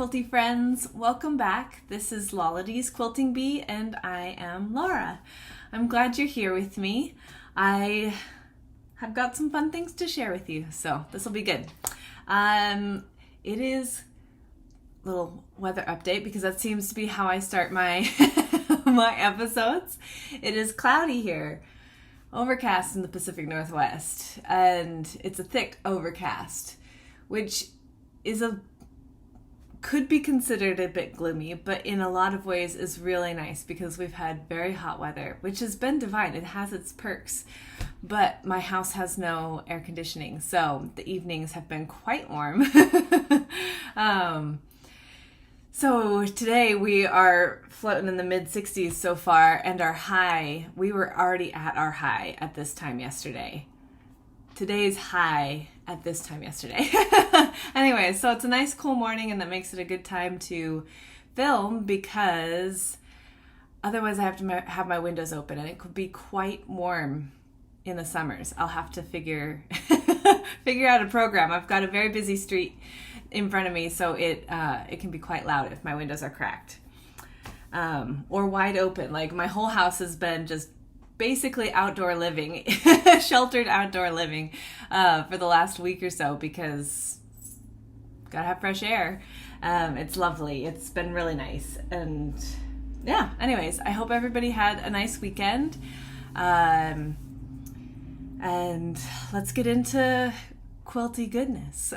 quilty friends, welcome back. This is Laurel's Quilting Bee and I am Laura. I'm glad you're here with me. I have got some fun things to share with you, so this will be good. It is a little weather update because that seems to be how I start my my episodes. It is cloudy here, overcast in the Pacific Northwest, and it's a thick overcast, which is could be considered a bit gloomy, but in a lot of ways is really nice because we've had very hot weather, which has been divine. It has its perks, but my house has no air conditioning, so the evenings have been quite warm. So today we are floating in the mid 60s so far, and our high, we were already at our high at this time yesterday. Today's high at this time yesterday. Anyway, so it's a nice cool morning, and that makes it a good time to film because otherwise I have to have my windows open, and it could be quite warm in the summers. I'll have to figure out a program. I've got a very busy street in front of me, so it can be quite loud if my windows are cracked or wide open. Like my whole house has been just basically outdoor living, sheltered outdoor living for the last week or so because gotta have fresh air. It's lovely. It's been really nice. And yeah, anyways, I hope everybody had a nice weekend. And let's get into quilty goodness.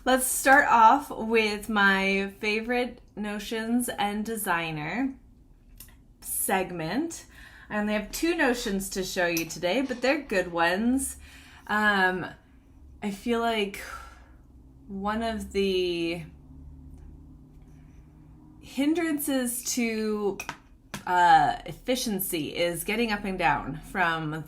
Let's start off with my favorite notions and designer segment. I only have two notions to show you today, but they're good ones. I feel like one of the hindrances to efficiency is getting up and down from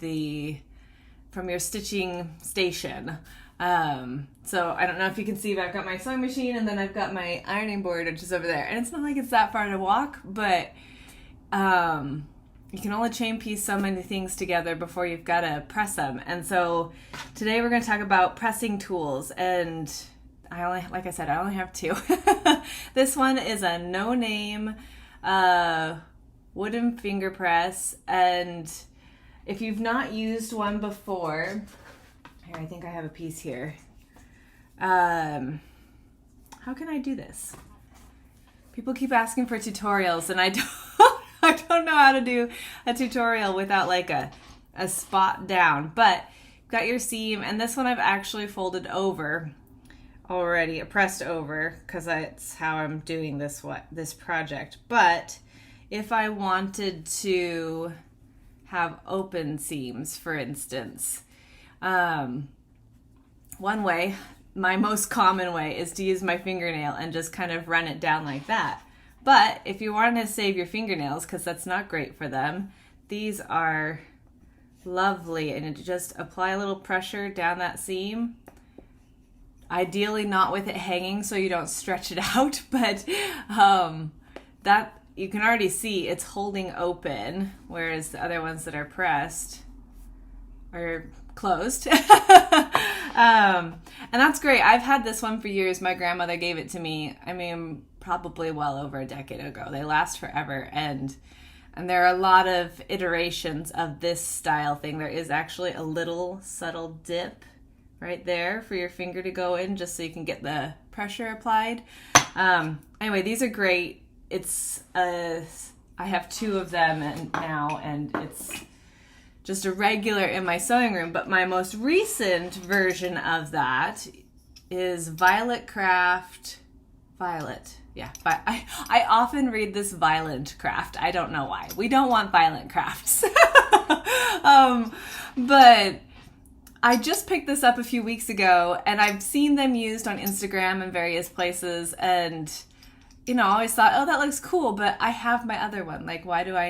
your stitching station. So I don't know if you can see, but I've got my sewing machine and then I've got my ironing board, which is over there. And it's not like it's that far to walk, but you can only chain piece so many things together before you've got to press them. And so today we're going to talk about pressing tools, and like I said, I only have two. This one is a no-name wooden finger press, and if you've not used one before, here, I think I have a piece here. How can I do this? People keep asking for tutorials, and I don't know how to do a tutorial without like a spot down. But you've got your seam, and this one I've actually folded over already, pressed over, because that's how I'm doing this project. But if I wanted to have open seams, for instance, one way, my most common way, is to use my fingernail and just kind of run it down like that. But if you want to save your fingernails, because that's not great for them, these are lovely, and you just apply a little pressure down that seam. Ideally not with it hanging so you don't stretch it out, but that you can already see it's holding open, whereas the other ones that are pressed are closed. And that's great. I've had this one for years. My grandmother gave it to me, I mean, probably well over a decade ago. They last forever, and there are a lot of iterations of this style thing. There is actually a little subtle dip right there for your finger to go in, just so you can get the pressure applied. Anyway, these are great. I have two of them now, and it's just a regular in my sewing room. But my most recent version of that is Violet. Yeah, I often read this Violent Craft. I don't know why. We don't want violent crafts. But I just picked this up a few weeks ago, and I've seen them used on Instagram and various places, and I always thought, oh, that looks cool, but I have my other one. Like, why do I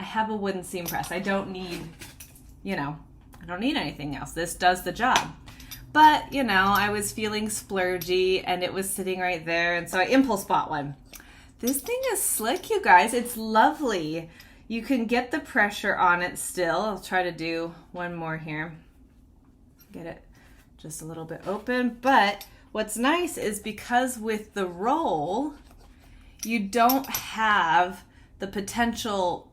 have a wooden seam press. I don't need anything else. This does the job. But, I was feeling splurgy, and it was sitting right there, and so I impulse bought one. This thing is slick, you guys. It's lovely. You can get the pressure on it still. I'll try to do one more here. Get it just a little bit open. But what's nice is because with the roll, you don't have the potential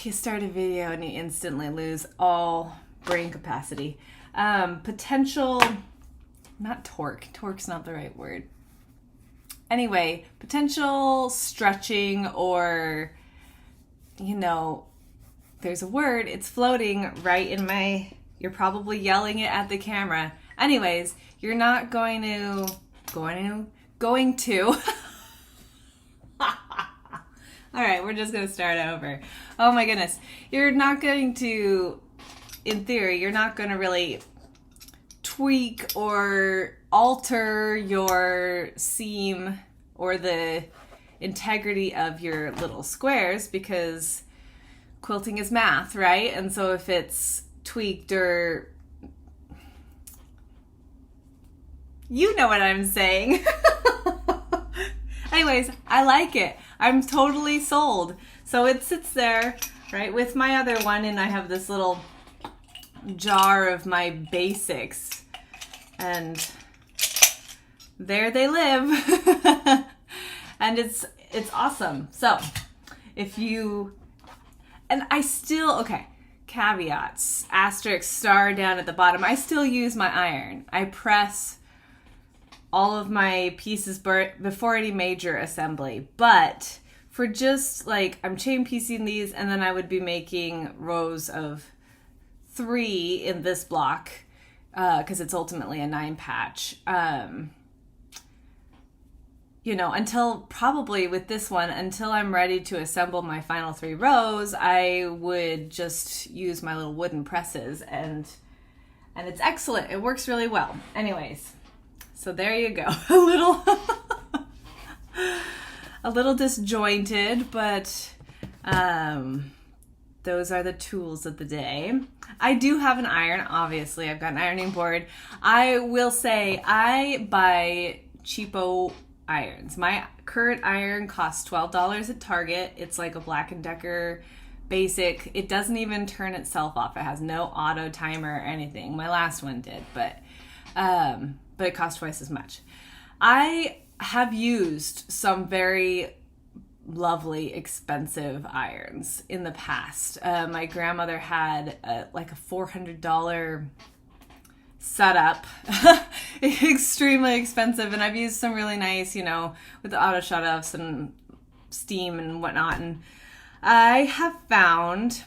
you start a video and you instantly lose all brain capacity. Potential, not torque. Torque's not the right word. Anyway, potential stretching or, there's a word, it's floating right in you're probably yelling it at the camera. Anyways, you're not going to all right, we're just going to start over. Oh my goodness. You're not going to, in theory, you're not going to really tweak or alter your seam or the integrity of your little squares because quilting is math, right? And so if it's tweaked or, you know what I'm saying. Anyways, I like it. I'm totally sold. So it sits there, right, with my other one, and I have this little jar of my basics, and there they live. And it's awesome. So if you, and I still, okay, caveats, asterisk, star down at the bottom, I still use my iron. I press all of my pieces before any major assembly, but for just like, I'm chain piecing these, and then I would be making rows of 3 in this block, because it's ultimately a 9 patch. Until probably with this one, until I'm ready to assemble my final 3 rows, I would just use my little wooden presses, and it's excellent. It works really well. Anyways, so there you go. A little disjointed, but those are the tools of the day. I do have an iron, obviously. I've got an ironing board. I will say I buy cheapo irons. My current iron costs $12 at Target. It's like a Black & Decker basic. It doesn't even turn itself off. It has no auto timer or anything. My last one did, but it costs twice as much. I have used some very lovely, expensive irons in the past. My grandmother had like a $400 setup, extremely expensive, and I've used some really nice, with the auto shut-offs and steam and whatnot. And I have found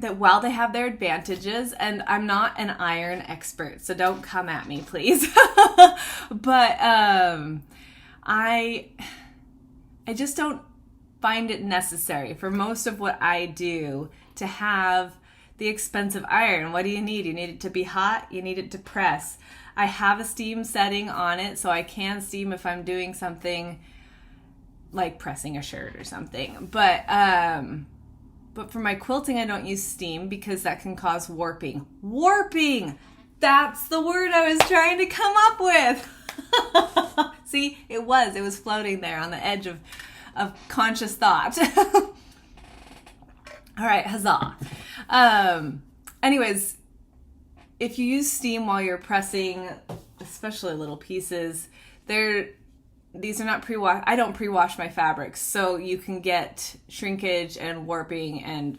that while they have their advantages, and I'm not an iron expert, so don't come at me, please. But I just don't find it necessary for most of what I do to have the expensive iron. What do you need? You need it to be hot. You need it to press. I have a steam setting on it, so I can steam if I'm doing something like pressing a shirt or something. But for my quilting, I don't use steam because that can cause warping. Warping! That's the word I was trying to come up with. See, it was floating there on the edge of conscious thought. All right, huzzah. Anyways, if you use steam while you're pressing, especially little pieces, these are not pre-washed. I don't pre-wash my fabrics, so you can get shrinkage and warping. And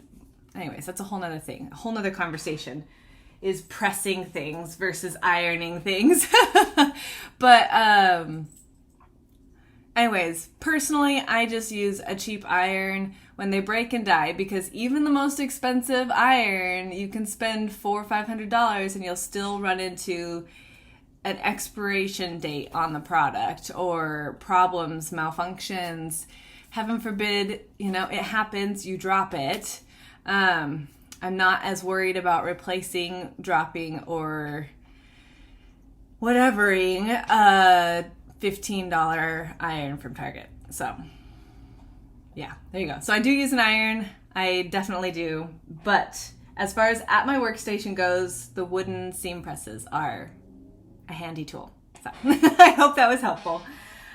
anyways, that's a whole nother thing, a whole nother conversation, is pressing things versus ironing things. But anyways, personally, I just use a cheap iron when they break and die, because even the most expensive iron, you can spend $400 or $500 and you'll still run into an expiration date on the product or problems, malfunctions. Heaven forbid, it happens, you drop it. I'm not as worried about replacing, dropping, or whatevering a $15 iron from Target. So yeah, there you go. So I do use an iron. I definitely do. But as far as at my workstation goes, the wooden seam presses are a handy tool. So I hope that was helpful.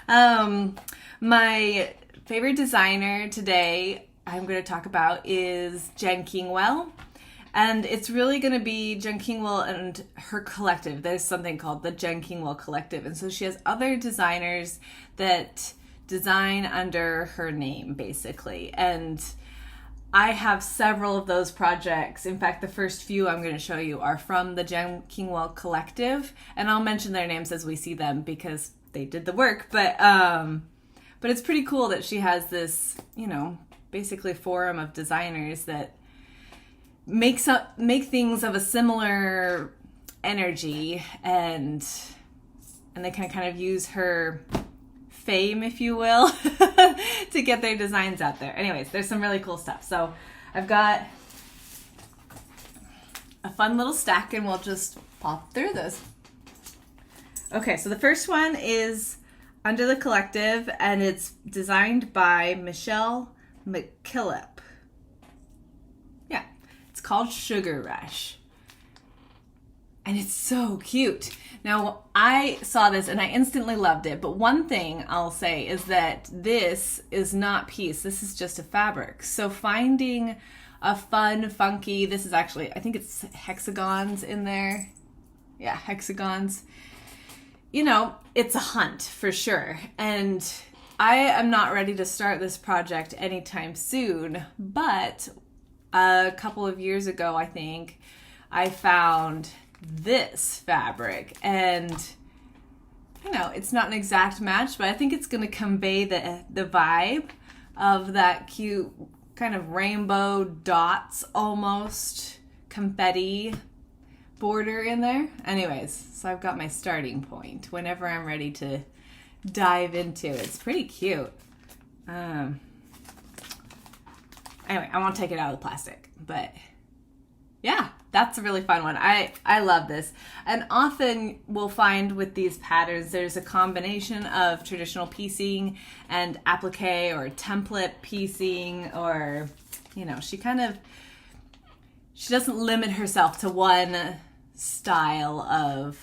My favorite designer today I'm going to talk about is Kingwell. And it's really going to be Jen Kingwell and her collective. There's something called the Jen Kingwell Collective. And so she has other designers that design under her name, basically. And I have several of those projects. In fact, the first few I'm going to show you are from the Jen Kingwell Collective. And I'll mention their names as we see them because they did the work. But it's pretty cool that she has this, you know, basically forum of designers that make things of a similar energy, and they can kind of use her fame, if you will, to get their designs out there. Anyways, there's some really cool stuff. So I've got a fun little stack, and we'll just pop through those. Okay, so the first one is under the collective, and it's designed by Michelle McKillop. Yeah, it's called Sugar Rush. And it's so cute. Now, I saw this and I instantly loved it. But one thing I'll say is that this is not piece. This is just a fabric. So finding a fun, funky, this is actually, I think it's hexagons in there. Yeah, hexagons. You know, it's a hunt for sure. And I am not ready to start this project anytime soon, but a couple of years ago, I think, I found this fabric, and you know, it's not an exact match, but I think it's going to convey the vibe of that cute kind of rainbow dots, almost confetti border in there. Anyways, so I've got my starting point whenever I'm ready to dive into it. It's pretty cute. Anyway, I won't take it out of the plastic, but yeah, that's a really fun one. I love this. And often we'll find with these patterns, there's a combination of traditional piecing and applique or template piecing, or, you know, she doesn't limit herself to one style of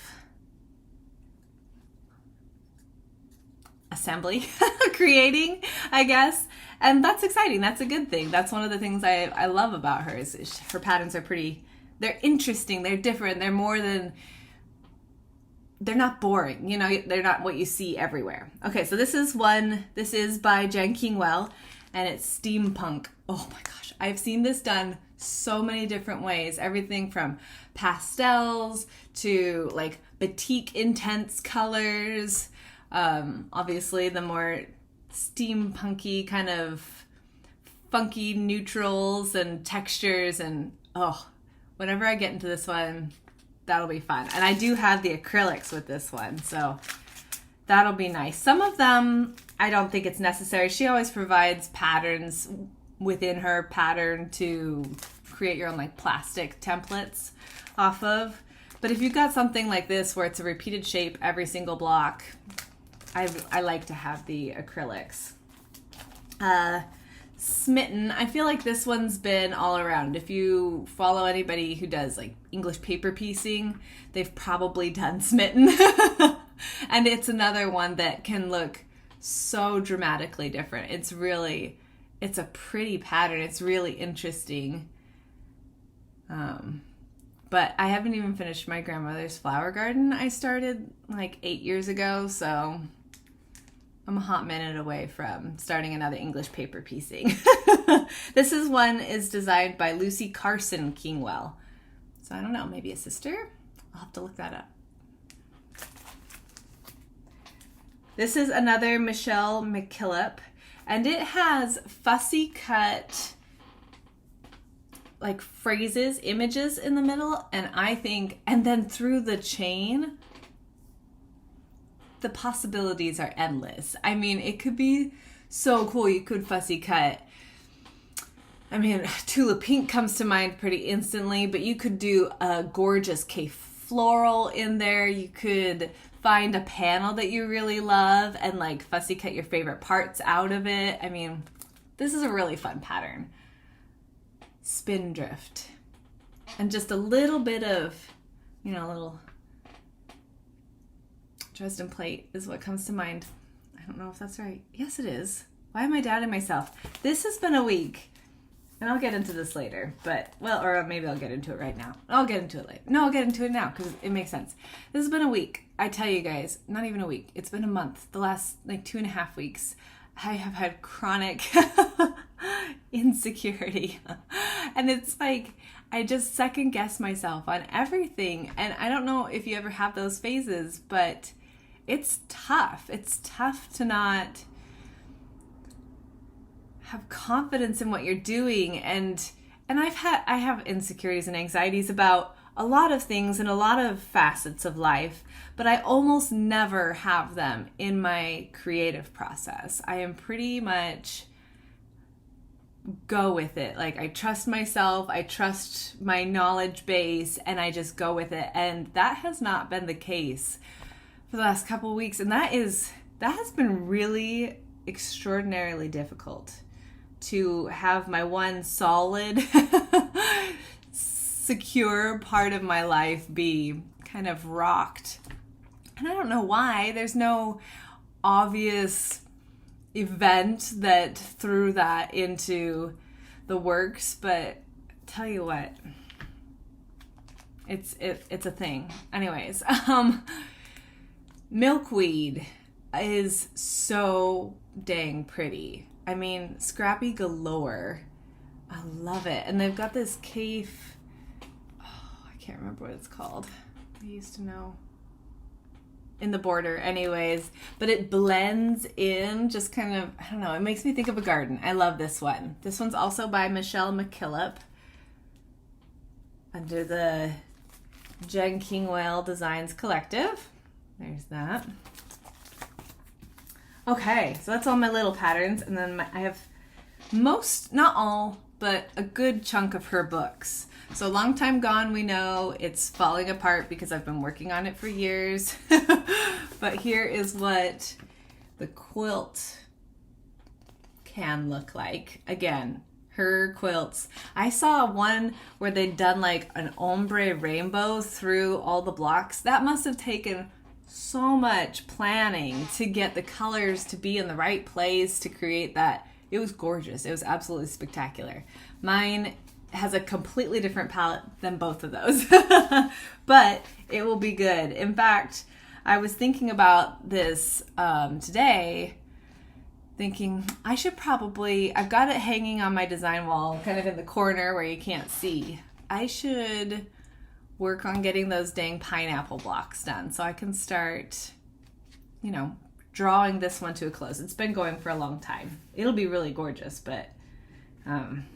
assembly, creating, I guess. And that's exciting. That's a good thing. That's one of the things I love about her is her patterns are they're interesting. They're different. They're not boring. You know, they're not what you see everywhere. Okay, so this is by Jen Kingwell, and it's steampunk. Oh my gosh. I've seen this done so many different ways. Everything from pastels to like batik intense colors. Obviously the more steampunky kind of funky neutrals and textures, and whenever I get into this one, that'll be fun. And I do have the acrylics with this one, so that'll be nice. Some of them, I don't think it's necessary. She always provides patterns within her pattern to create your own like plastic templates off of. But if you've got something like this where it's a repeated shape every single block, I like to have the acrylics. Smitten, I feel like this one's been all around. If you follow anybody who does like English paper piecing, they've probably done Smitten. And it's another one that can look so dramatically different. It's a pretty pattern. It's really interesting. But I haven't even finished my grandmother's flower garden. I started like 8 years ago, so I'm a hot minute away from starting another English paper piecing. This is designed by Lucy Carson Kingwell. So I don't know, maybe a sister? I'll have to look that up. This is another Michelle McKillop, and it has fussy cut like phrases, images in the middle, and then through the chain, the possibilities are endless. I mean, it could be so cool. You could fussy cut. I mean, Tulip Pink comes to mind pretty instantly, but you could do a gorgeous K floral in there. You could find a panel that you really love and like fussy cut your favorite parts out of it. I mean, this is a really fun pattern. Spindrift. And just a little bit of, a little Dresden plate is what comes to mind. I don't know if that's right. Yes, it is. Why am I doubting myself? This has been a week. and I'll get into this later, but, well, or maybe I'll get into it right now. I'll get into it later. No, I'll get into it now because it makes sense. This has been a week. I tell you guys, not even a week. It's been a month. The last, like, 2.5 weeks, I have had chronic insecurity. And it's like, I just second guess myself on everything. And I don't know if you ever have those phases, but it's tough. It's tough to not have confidence in what you're doing. And I have insecurities and anxieties about a lot of things and a lot of facets of life, but I almost never have them in my creative process. I am pretty much go with it. Like, I trust myself, I trust my knowledge base, and I just go with it. And that has not been the case for the last couple of weeks. And that has been really extraordinarily difficult to have my one solid, secure part of my life be kind of rocked. And I don't know why. There's no obvious event that threw that into the works, but tell you what, it's a thing. Anyways, milkweed is so dang pretty. I mean, scrappy galore. I love it. And they've got this cave, I can't remember what it's called. I used to know. In the border anyways, but it blends in just kind of, I don't know, it makes me think of a garden. I love this one. This one's also by Michelle McKillop under the Jen Kingwell Designs Collective. There's that. Okay, so that's all my little patterns, and then I have most, not all, but a good chunk of her books. So Long Time Gone, we know it's falling apart because I've been working on it for years. But here is what the quilt can look like. Again, her quilts. I saw one where they'd done like an ombre rainbow through all the blocks. That must have taken so much planning to get the colors to be in the right place to create that. It was gorgeous. It was absolutely spectacular. Mine has a completely different palette than both of those, but it will be good. In fact, I was thinking about this today, thinking I should probably, I've got it hanging on my design wall, kind of in the corner where you can't see. I should work on getting those dang pineapple blocks done so I can start, drawing this one to a close. It's been going for a long time. It'll be really gorgeous, but I'm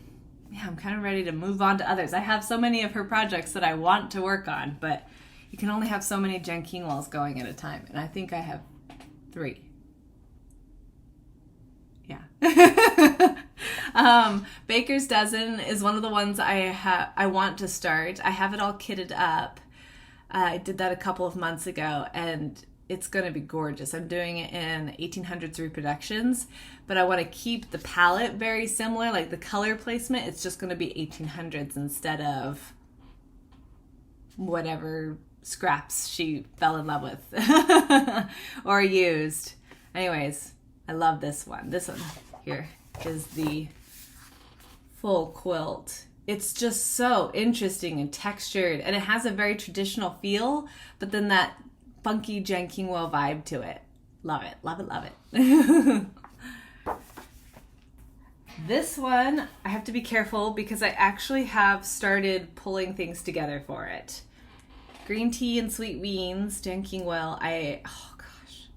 kind of ready to move on to others. I have so many of her projects that I want to work on, but you can only have so many Jen Kingwells going at a time, and I think I have 3. Yeah. Baker's Dozen is one of the ones I want to start. I have it all kitted up. I did that a couple of months ago, and it's going to be gorgeous. I'm doing it in 1800s reproductions, but I want to keep the palette very similar, like the color placement. It's just going to be 1800s instead of whatever scraps she fell in love with or used. Anyways, I love this one. This one here is the full quilt. It's just so interesting and textured, and it has a very traditional feel, but then that funky Jen Kingwell vibe to it. Love it, love it, love it. This one, I have to be careful because I actually have started pulling things together for it. Green Tea and Sweet Beans, Jen Kingwell. Oh gosh.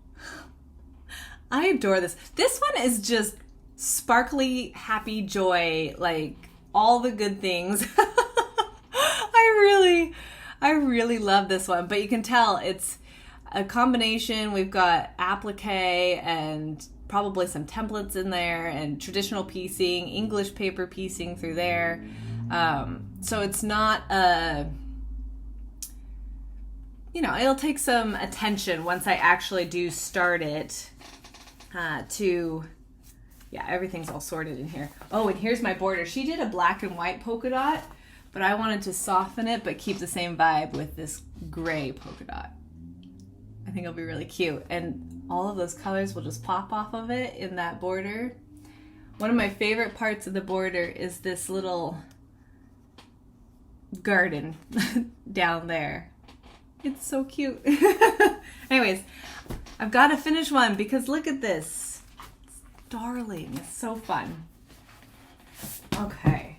I adore this. This one is just sparkly, happy joy, like all the good things. I really love this one, but you can tell it's a combination. We've got applique and probably some templates in there and traditional piecing, English paper piecing through there. So it's not it'll take some attention once I actually do start it everything's all sorted in here. Oh, and here's my border. She did a black and white polka dot, but I wanted to soften it but keep the same vibe with this gray polka dot. I think it'll be really cute. And all of those colors will just pop off of it in that border. One of my favorite parts of the border is this little garden down there. It's so cute. Anyways, I've got to finish one because look at this. It's darling. It's so fun. Okay.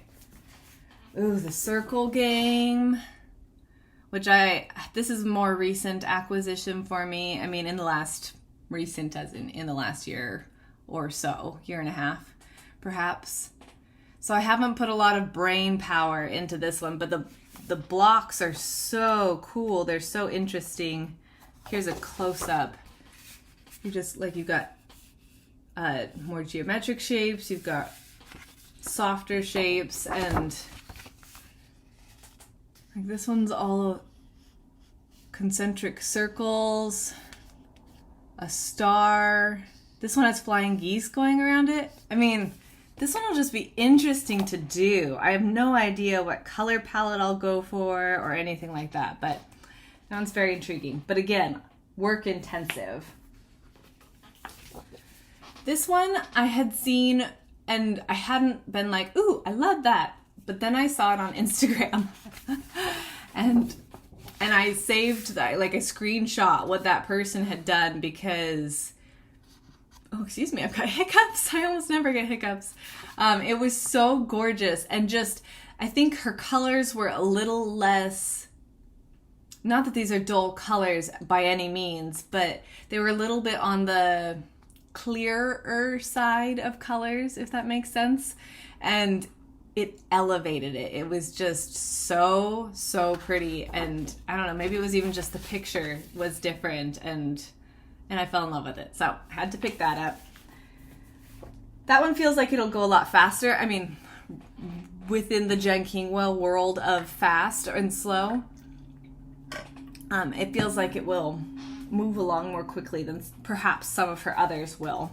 Ooh, the circle game, which this is a more recent acquisition for me. I mean, recent as in the last year or so, year and a half, perhaps. So I haven't put a lot of brain power into this one, but the blocks are so cool. They're so interesting. Here's a close-up. You've got more geometric shapes. You've got softer shapes, and like this one's all concentric circles, a star. This one has flying geese going around it. I mean, this one will just be interesting to do. I have no idea what color palette I'll go for or anything like that, but that one's very intriguing. But again, work intensive. This one I had seen and I hadn't been like, ooh, I love that. But then I saw it on Instagram and I saved that, like a screenshot what that person had done because, oh, excuse me, I've got hiccups. I almost never get hiccups. It was so gorgeous. And just, I think her colors were a little less, not that these are dull colors by any means, but they were a little bit on the clearer side of colors, if that makes sense. And it elevated it. It was just so, so pretty. And I don't know, maybe it was even just the picture was different and I fell in love with it. So I had to pick that up. That one feels like it'll go a lot faster. I mean, within the Jen Kingwell world of fast and slow, it feels like it will move along more quickly than perhaps some of her others will.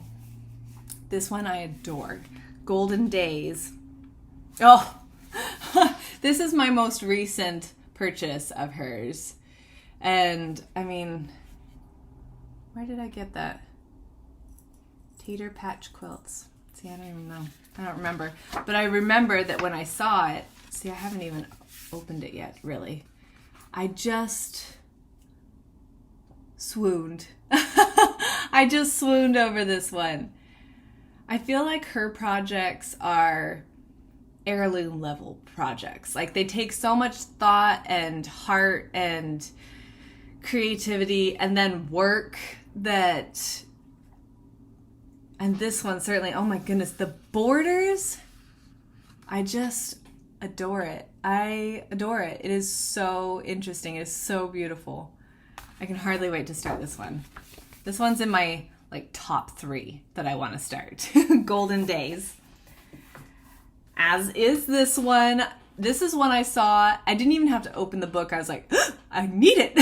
This one I adore. Golden Days. Oh, this is my most recent purchase of hers. And I mean, where did I get that? Tater Patch Quilts. See, I don't even know. I don't remember. But I remember that when I saw it, see, I haven't even opened it yet, really. I just swooned. I just swooned over this one. I feel like her projects are heirloom level projects. Like they take so much thought and heart and creativity and then work that, and this one certainly, oh my goodness, the borders, I just adore it. I adore it. It is so interesting. It is so beautiful. I can hardly wait to start this one. This one's in my like top 3 that I want to start. Golden Days. As is this one. This is one I saw. I didn't even have to open the book. I was like, I need it.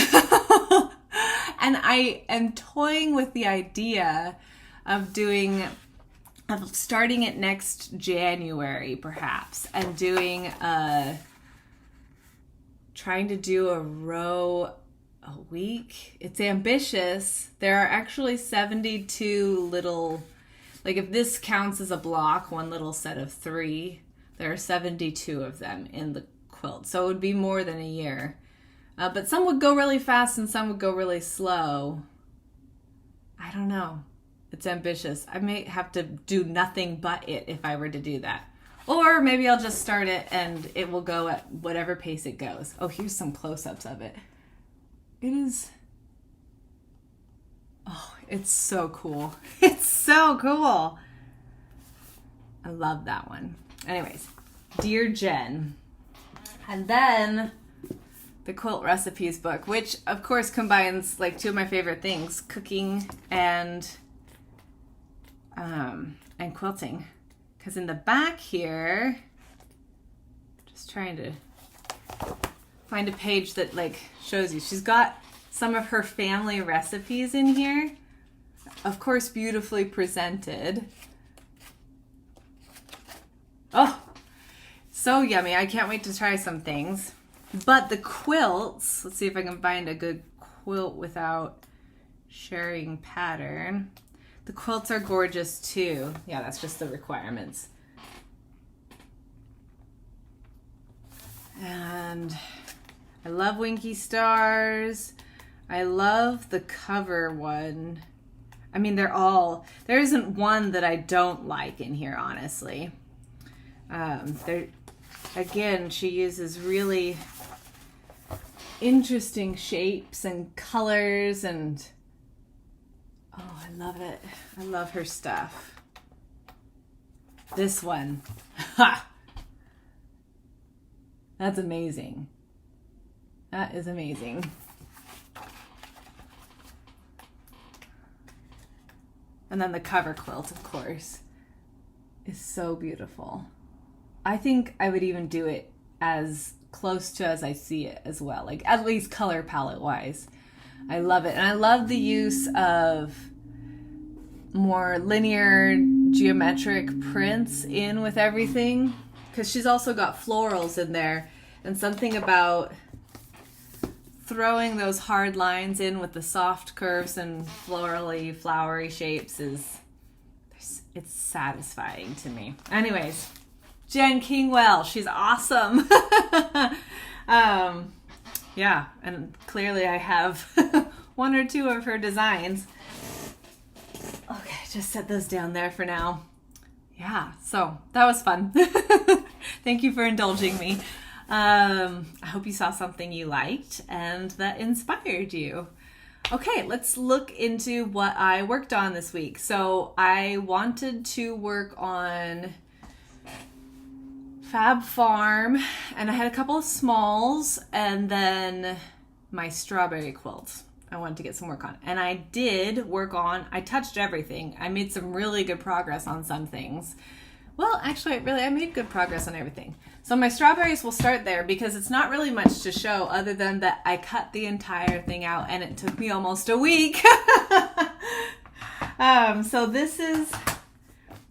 And I am toying with the idea of starting it next January, perhaps, and trying to do a row a week. It's ambitious. There are actually 72 little, like if this counts as a block, one little set of 3, there are 72 of them in the quilt. So it would be more than a year. But some would go really fast and some would go really slow. I don't know. It's ambitious. I may have to do nothing but it if I were to do that. Or maybe I'll just start it and it will go at whatever pace it goes. Oh, here's some close-ups of it. It is... Oh, it's so cool. It's so cool. I love that one. Anyways, Dear Jen. And then the Quilt Recipes book, which of course combines like 2 of my favorite things, cooking and quilting. Because in the back here, just trying to find a page that like shows you. She's got some of her family recipes in here. Of course, beautifully presented. Oh, so yummy. I can't wait to try some things. But the quilts, let's see if I can find a good quilt without sharing pattern. The quilts are gorgeous too. Yeah, that's just the requirements. And I love Winky Stars. I love the cover one. I mean, there isn't one that I don't like in here, honestly. Again, she uses really interesting shapes and colors, and oh, I love it. I love her stuff. This one. Ha! That's amazing. That is amazing. And then the cover quilt, of course, is so beautiful. I think I would even do it as close to as I see it as well, like at least color palette wise. I love it. And I love the use of more linear geometric prints in with everything, because she's also got florals in there, and something about throwing those hard lines in with the soft curves and florally, flowery shapes it's satisfying to me. Anyways, Jen Kingwell, she's awesome. Yeah, and clearly I have one or two of her designs. Okay, just set those down there for now. Yeah, so that was fun. Thank you for indulging me. I hope you saw something you liked and that inspired you. Okay, let's look into what I worked on this week. So I wanted to work on Fab Farm, and I had a couple of smalls, and then my strawberry quilt I wanted to get some work on. And I did work on, I touched everything. I made some really good progress on some things. Well, actually, I made good progress on everything. So my strawberries will start there because it's not really much to show other than that I cut the entire thing out and it took me almost a week. So this is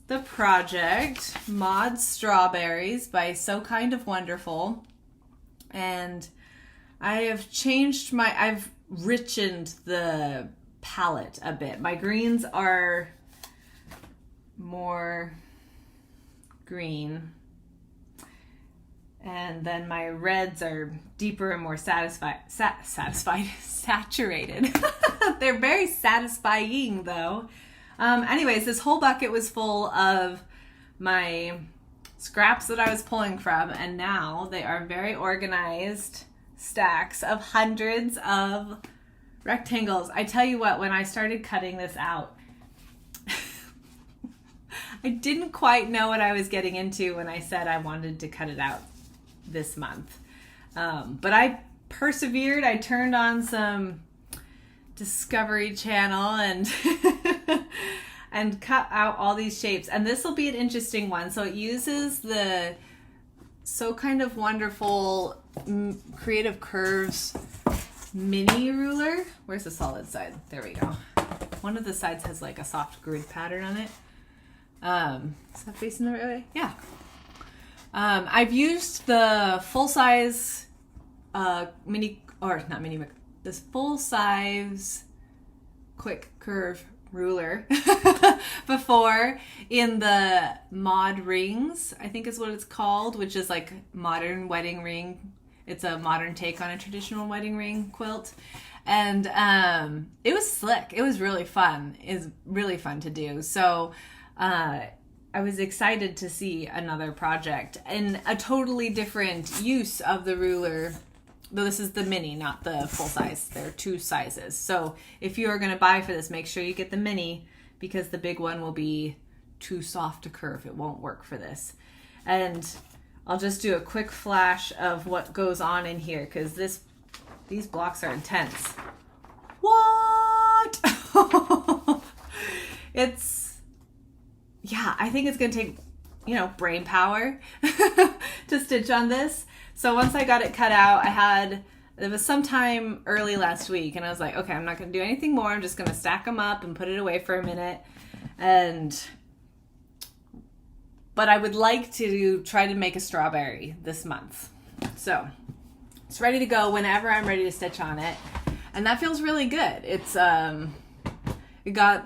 the project, Mod Strawberries by So Kind of Wonderful. And I have changed I've richened the palette a bit. My greens are more green, and then my reds are deeper and more saturated. They're very satisfying though. Anyways, this whole bucket was full of my scraps that I was pulling from, and now they are very organized stacks of hundreds of rectangles. I tell you what, when I started cutting this out, I didn't quite know what I was getting into when I said I wanted to cut it out this month. But I persevered. I turned on some Discovery Channel and and cut out all these shapes. And this will be an interesting one. So it uses the So Kind of Wonderful Creative Curves mini ruler. Where's the solid side? There we go. One of the sides has like a soft grid pattern on it. Is that facing the right way? Yeah. I've used the full-size this full-size quick curve ruler before in the Mod Rings, I think is what it's called, which is like modern wedding ring. It's a modern take on a traditional wedding ring quilt. And it was slick. It was really fun. It's really fun to do. So I was excited to see another project and a totally different use of the ruler. Though this is the mini, not the full size. There are two sizes. So if you are going to buy for this, make sure you get the mini because the big one will be too soft to curve. It won't work for this. And I'll just do a quick flash of what goes on in here because these blocks are intense. What? I think it's going to take, brain power to stitch on this. So once I got it cut out, it was sometime early last week, and I was like, okay, I'm not going to do anything more. I'm just going to stack them up and put it away for a minute. But I would like to try to make a strawberry this month. So it's ready to go whenever I'm ready to stitch on it. And that feels really good. It got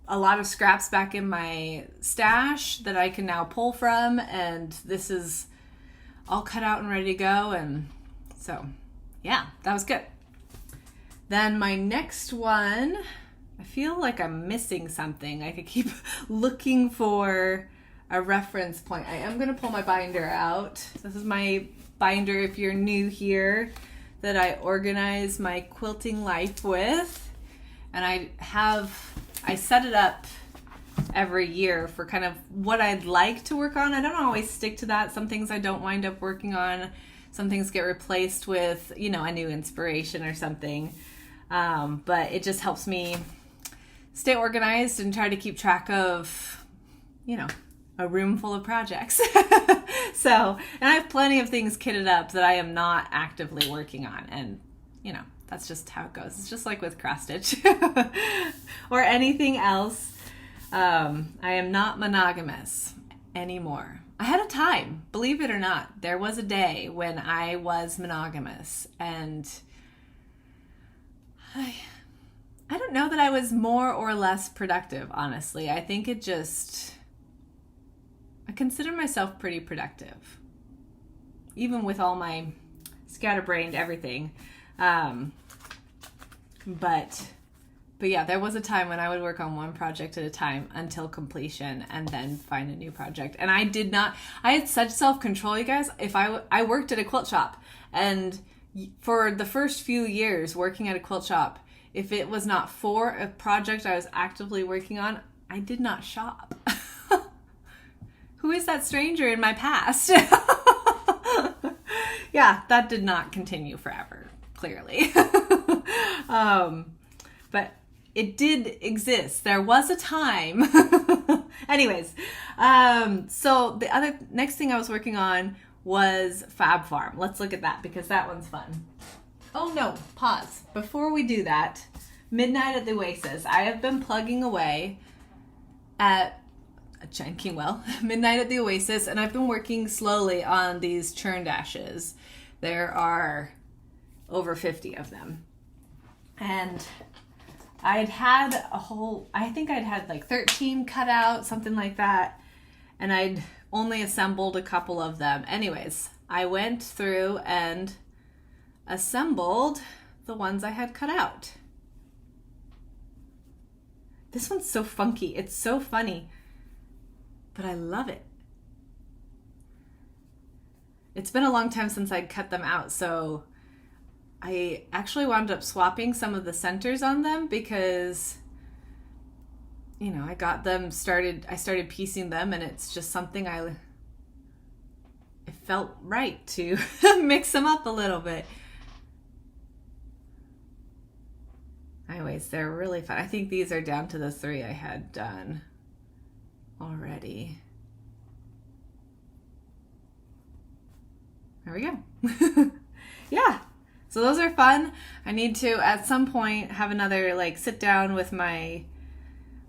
a lot of scraps back in my stash that I can now pull from, and this is all cut out and ready to go. And so yeah, that was good. Then my next one, I feel like I'm missing something. I could keep looking for a reference point. I am going to pull my binder out. This is my binder, if you're new here, that I organize my quilting life with. And I set it up every year for kind of what I'd like to work on. I don't always stick to that. Some things I don't wind up working on. Some things get replaced with, you know, a new inspiration or something. But it just helps me stay organized and try to keep track of, you know, a room full of projects. So, and I have plenty of things kitted up that I am not actively working on. And, you know, that's just how it goes. It's just like with cross stitch or anything else. I am not monogamous anymore. I had a time, believe it or not. There was a day when I was monogamous, and I don't know that I was more or less productive, honestly. I think I consider myself pretty productive, even with all my scatterbrained everything. But yeah, there was a time when I would work on one project at a time until completion and then find a new project. And I had such self-control, you guys. If I worked at a quilt shop, and for the first few years working at a quilt shop, if it was not for a project I was actively working on, I did not shop. Who is that stranger in my past? Yeah, that did not continue forever, clearly. But it did exist. There was a time. Anyways, so the next thing I was working on was Fab Farm. Let's look at that because that one's fun. Oh no, pause. Before we do that, Midnight at the Oasis. I have been plugging away at Kingwell, Midnight at the Oasis, and I've been working slowly on these churn dashes. There are over 50 of them. And I think I'd had like 13 cut out, something like that. And I'd only assembled a couple of them. Anyways, I went through and assembled the ones I had cut out. This one's so funky. It's so funny, but I love it. It's been a long time since I'd cut them out, so I actually wound up swapping some of the centers on them because, you know, I started piecing them, and it's just something it felt right to mix them up a little bit. Anyways, they're really fun. I think these are down to the 3 I had done already. There we go. Yeah. So those are fun. I need to, at some point, have another, sit down with my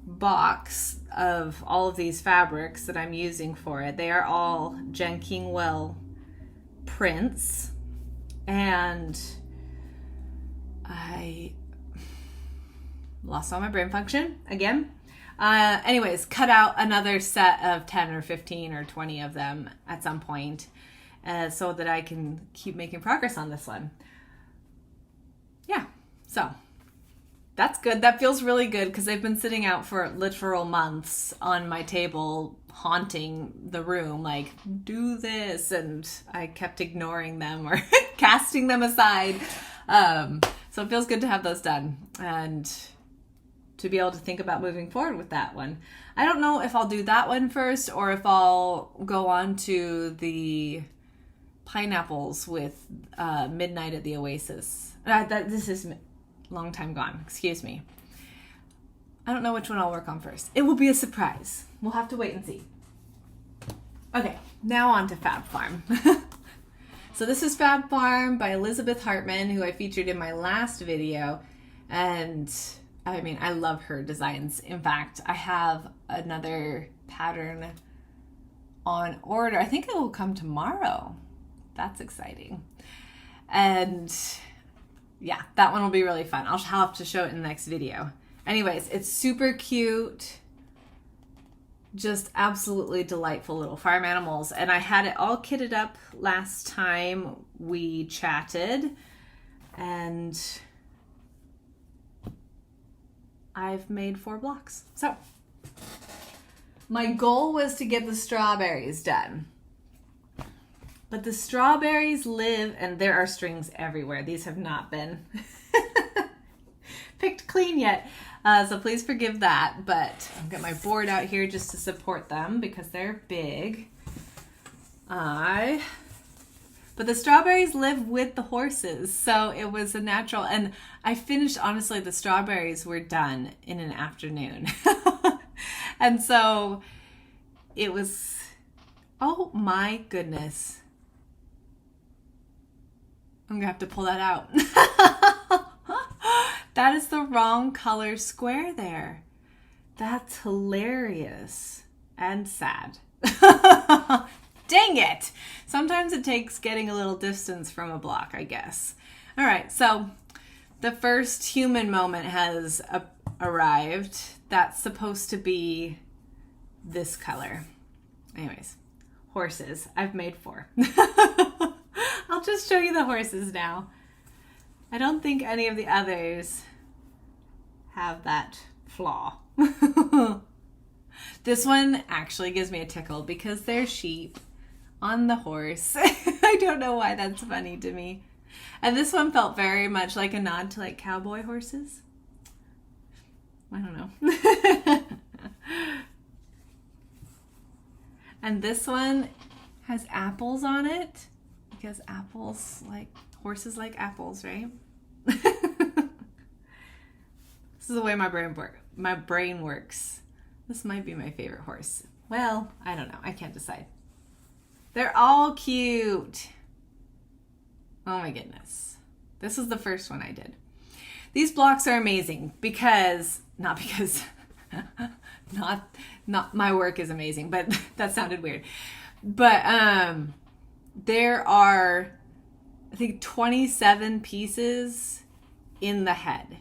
box of all of these fabrics that I'm using for it. They are all Jen Kingwell prints. And I lost all my brain function again. Anyways, cut out another set of 10 or 15 or 20 of them at some point so that I can keep making progress on this one. Yeah, so that's good. That feels really good because they've been sitting out for literal months on my table, haunting the room, like, do this, and I kept ignoring them or casting them aside. So it feels good to have those done and to be able to think about moving forward with that one. I don't know if I'll do that one first or if I'll go on to the pineapples with Midnight at the Oasis. This is long time gone, excuse me. I don't know which one I'll work on first. It will be a surprise. We'll have to wait and see. Okay, now on to Fab Farm. So this is Fab Farm by Elizabeth Hartman, who I featured in my last video. And I mean, I love her designs. In fact, I have another pattern on order. I think it will come tomorrow. That's exciting. And yeah, that one will be really fun. I'll have to show it in the next video. Anyways, it's super cute. Just absolutely delightful little farm animals. And I had it all kitted up last time we chatted. And I've made 4 blocks. So my goal was to get the strawberries done. But the strawberries live, and there are strings everywhere. These have not been picked clean yet. So please forgive that. But I've got my board out here just to support them because they're big. But the strawberries live with the horses. So it was a natural. And I finished, honestly, the strawberries were done in an afternoon. And so it was, oh my goodness. I'm gonna have to pull that out. That is the wrong color square there. That's hilarious and sad. Dang it. Sometimes it takes getting a little distance from a block, I guess. All right, so the first human moment has arrived. That's supposed to be this color. Anyways, horses. I've made 4. I'll just show you the horses now. I don't think any of the others have that flaw. This one actually gives me a tickle because they're sheep on the horse. I don't know why that's funny to me. And this one felt very much like a nod to like cowboy horses. I don't know. And this one has apples on it because apples, like horses like apples, right? This is the way my brain works. This might be my favorite horse. Well, I don't know. I can't decide. They're all cute. Oh my goodness. This is the first one I did. These blocks are amazing because, not my work is amazing, but that sounded weird. But there are, I think, 27 pieces in the head.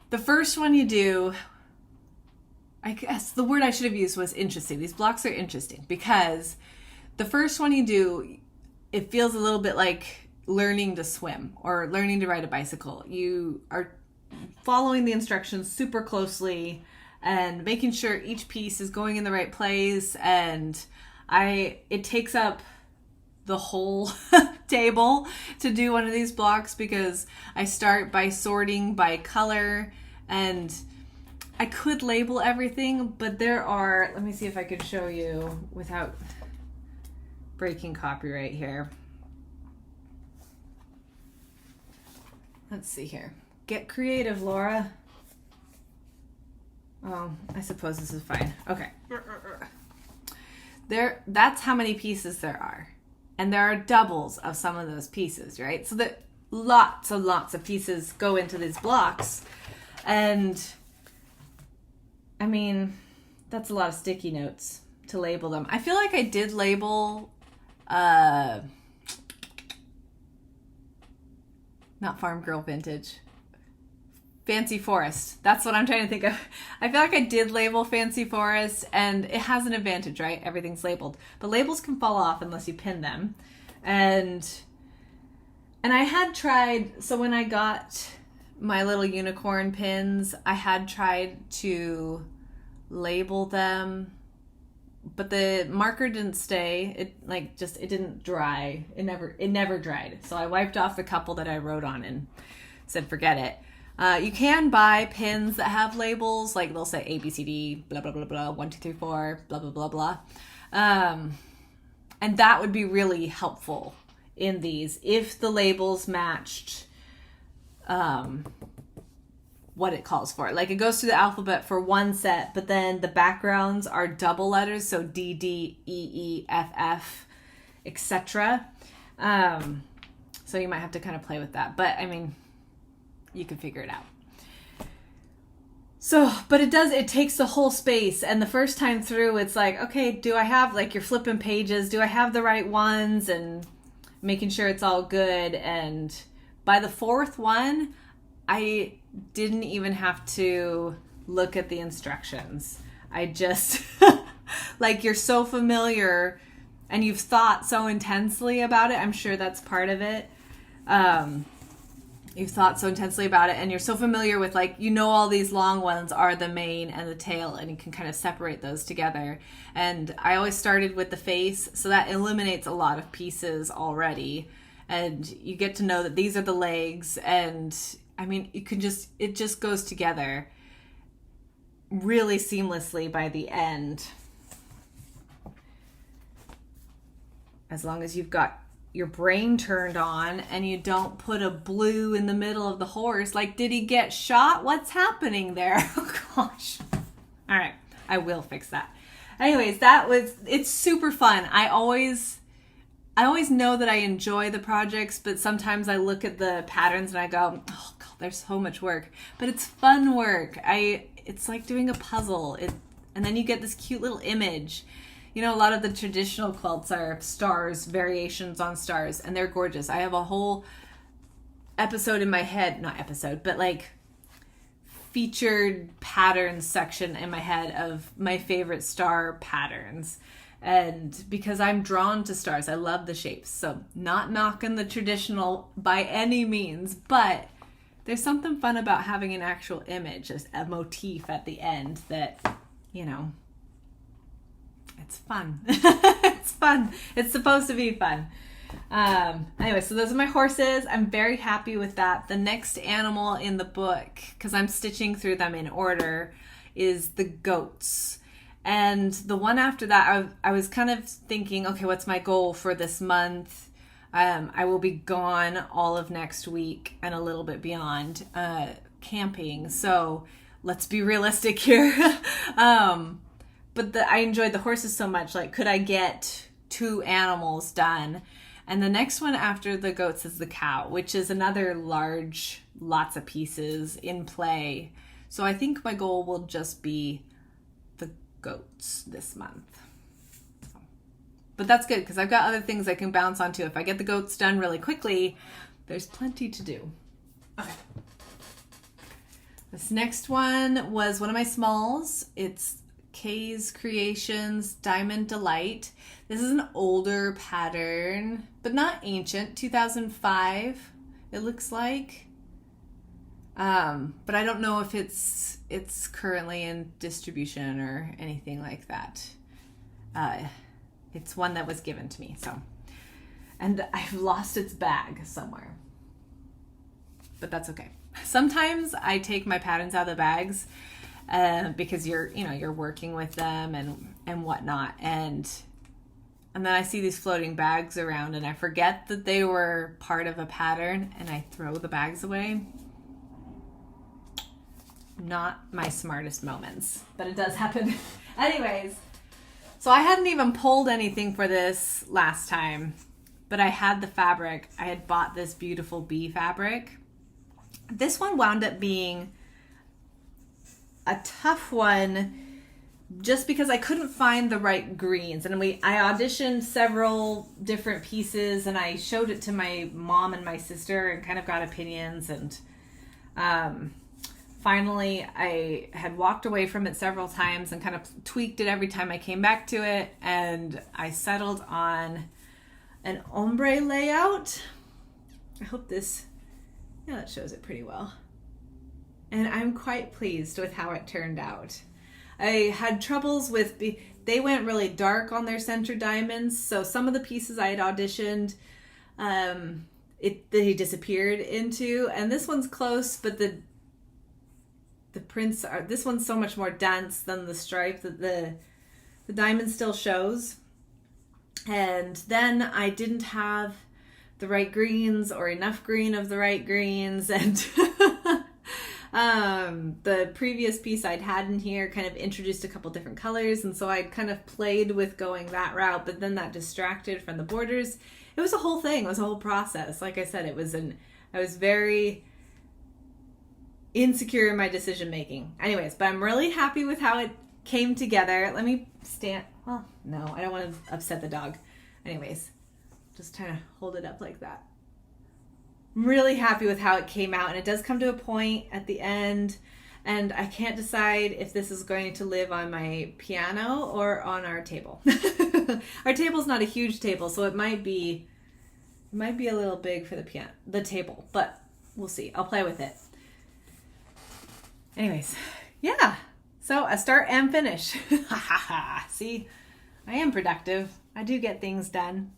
The first one you do, I guess the word I should have used was interesting. These blocks are interesting because the first one you do, it feels a little bit like learning to swim or learning to ride a bicycle. You are following the instructions super closely and making sure each piece is going in the right place. And it takes up the whole table to do one of these blocks because I start by sorting by color, and I could label everything, but there are, let me see if I could show you without breaking copyright here. Let's see here. Get creative, Laura. Oh, I suppose this is fine. Okay. That's how many pieces there are. And there are doubles of some of those pieces, right? So that lots and lots of pieces go into these blocks. And I mean, that's a lot of sticky notes to label them. I feel like I did label, not Farm Girl Vintage, Fancy Forest. That's what I'm trying to think of. I feel like I did label Fancy Forest, and it has an advantage, right? Everything's labeled. But labels can fall off unless you pin them. And I had tried, so when I got my little unicorn pins, I had tried to label them, but the marker didn't stay. It didn't dry. It never dried. So I wiped off the couple that I wrote on and said, forget it. You can buy pins that have labels, like they'll say A, B, C, D, blah, blah, blah, blah, 1, 2, 3, 4, blah, blah, blah, blah. And that would be really helpful in these if the labels matched what it calls for. Like it goes through the alphabet for one set, but then the backgrounds are double letters, so D, D, E, E, F, F, etc. So you might have to kind of play with that. But I mean, you can figure it out. So, but it takes the whole space. And the first time through, it's like, okay, do I have, like, you're flipping pages, do I have the right ones? And making sure it's all good. And by the fourth one, I didn't even have to look at the instructions. I just, like, you're so familiar and you've thought so intensely about it. I'm sure that's part of it. You've thought so intensely about it and you're so familiar with, like, you know, all these long ones are the mane and the tail, and you can kind of separate those together. And I always started with the face, so that eliminates a lot of pieces already. And you get to know that these are the legs, and I mean, it just goes together really seamlessly by the end. As long as you've got your brain turned on and you don't put a blue in the middle of the horse. Like, did he get shot? What's happening there? Oh gosh. All right, I will fix that. Anyways, it's super fun. I always know that I enjoy the projects, but sometimes I look at the patterns and I go, oh God, there's so much work. But it's fun work. It's like doing a puzzle. And then you get this cute little image. You know, a lot of the traditional quilts are stars, variations on stars, and they're gorgeous. I have a whole episode in my head, not episode, but like featured patterns section in my head of my favorite star patterns. And because I'm drawn to stars, I love the shapes. So not knocking the traditional by any means, but there's something fun about having an actual image, a motif at the end that, you know, it's fun. It's fun. It's supposed to be fun. Anyway, so those are my horses. I'm very happy with that. The next animal in the book, because I'm stitching through them in order, is the goats. And the one after that, I was kind of thinking, okay, what's my goal for this month? I will be gone all of next week and a little bit beyond camping. So let's be realistic here. But I enjoyed the horses so much. Like, could I get 2 animals done? And the next one after the goats is the cow, which is another large, lots of pieces in play. So I think my goal will just be the goats this month. But that's good because I've got other things I can bounce onto. If I get the goats done really quickly, there's plenty to do. Okay. This next one was one of my smalls. It's Kay's Creations Diamond Delight. This is an older pattern, but not ancient, 2005 it looks like. But I don't know if it's currently in distribution or anything like that. It's one that was given to me, so. And I've lost its bag somewhere. But that's okay. Sometimes I take my patterns out of the bags because you're working with them and whatnot, and then I see these floating bags around and I forget that they were part of a pattern and I throw the bags away. Not my smartest moments, but it does happen. Anyways, so I hadn't even pulled anything for this last time, but I had the fabric. I had bought this beautiful bee fabric. This one wound up being a tough one just because I couldn't find the right greens. And I auditioned several different pieces and I showed it to my mom and my sister and kind of got opinions. And finally I had walked away from it several times and kind of tweaked it every time I came back to it. And I settled on an ombre layout. I hope that shows it pretty well. And I'm quite pleased with how it turned out. I had troubles with, they went really dark on their center diamonds. So some of the pieces I had auditioned, they disappeared into, and this one's close, but the prints this one's so much more dense than the stripe that the diamond still shows. And then I didn't have the right greens or enough green of the right greens, and the previous piece I'd had in here kind of introduced a couple different colors, and so I kind of played with going that route, but then that distracted from the borders. It was a whole thing. It was a whole process. Like I said, I was very insecure in my decision making. Anyways, but I'm really happy with how it came together. Let me stand. Well, no, I don't want to upset the dog. Anyways, just trying to hold it up like that. I'm really happy with how it came out, and it does come to a point at the end, and I can't decide if this is going to live on my piano or on our table. Our table's not a huge table, so it might be a little big for the table, but we'll see. I'll play with it. Anyways, yeah. So a start and finish. See, I am productive. I do get things done.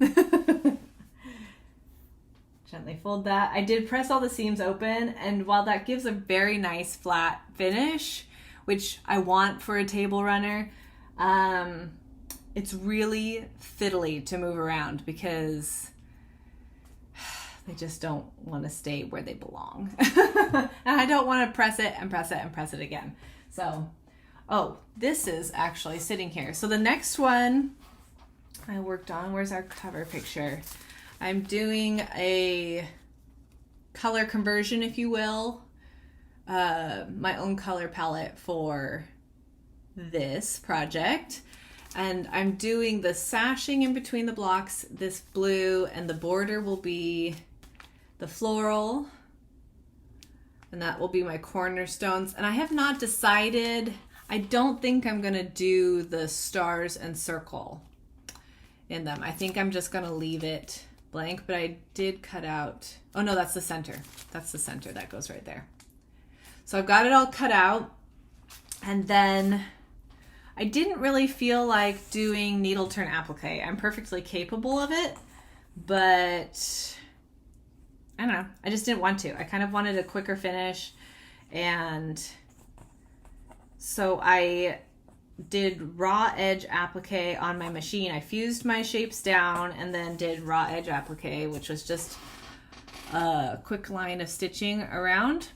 Gently fold that. I did press all the seams open, and while that gives a very nice flat finish, which I want for a table runner, it's really fiddly to move around because they just don't want to stay where they belong. And I don't want to press it and press it and press it again. So, oh, this is actually sitting here. So the next one I worked on, where's our cover picture? I'm doing a color conversion, if you will, my own color palette for this project. And I'm doing the sashing in between the blocks, this blue, and the border will be the floral, and that will be my cornerstones. And I have not decided, I don't think I'm gonna do the stars and circle in them. I think I'm just gonna leave it blank, but I did cut out, oh no, that's the center. That's the center that goes right there. So I've got it all cut out, and then I didn't really feel like doing needle turn applique. I'm perfectly capable of it, but I don't know. I just didn't want to. I kind of wanted a quicker finish, and so I did raw edge applique on my machine. I fused my shapes down and then did raw edge applique, which was just a quick line of stitching around.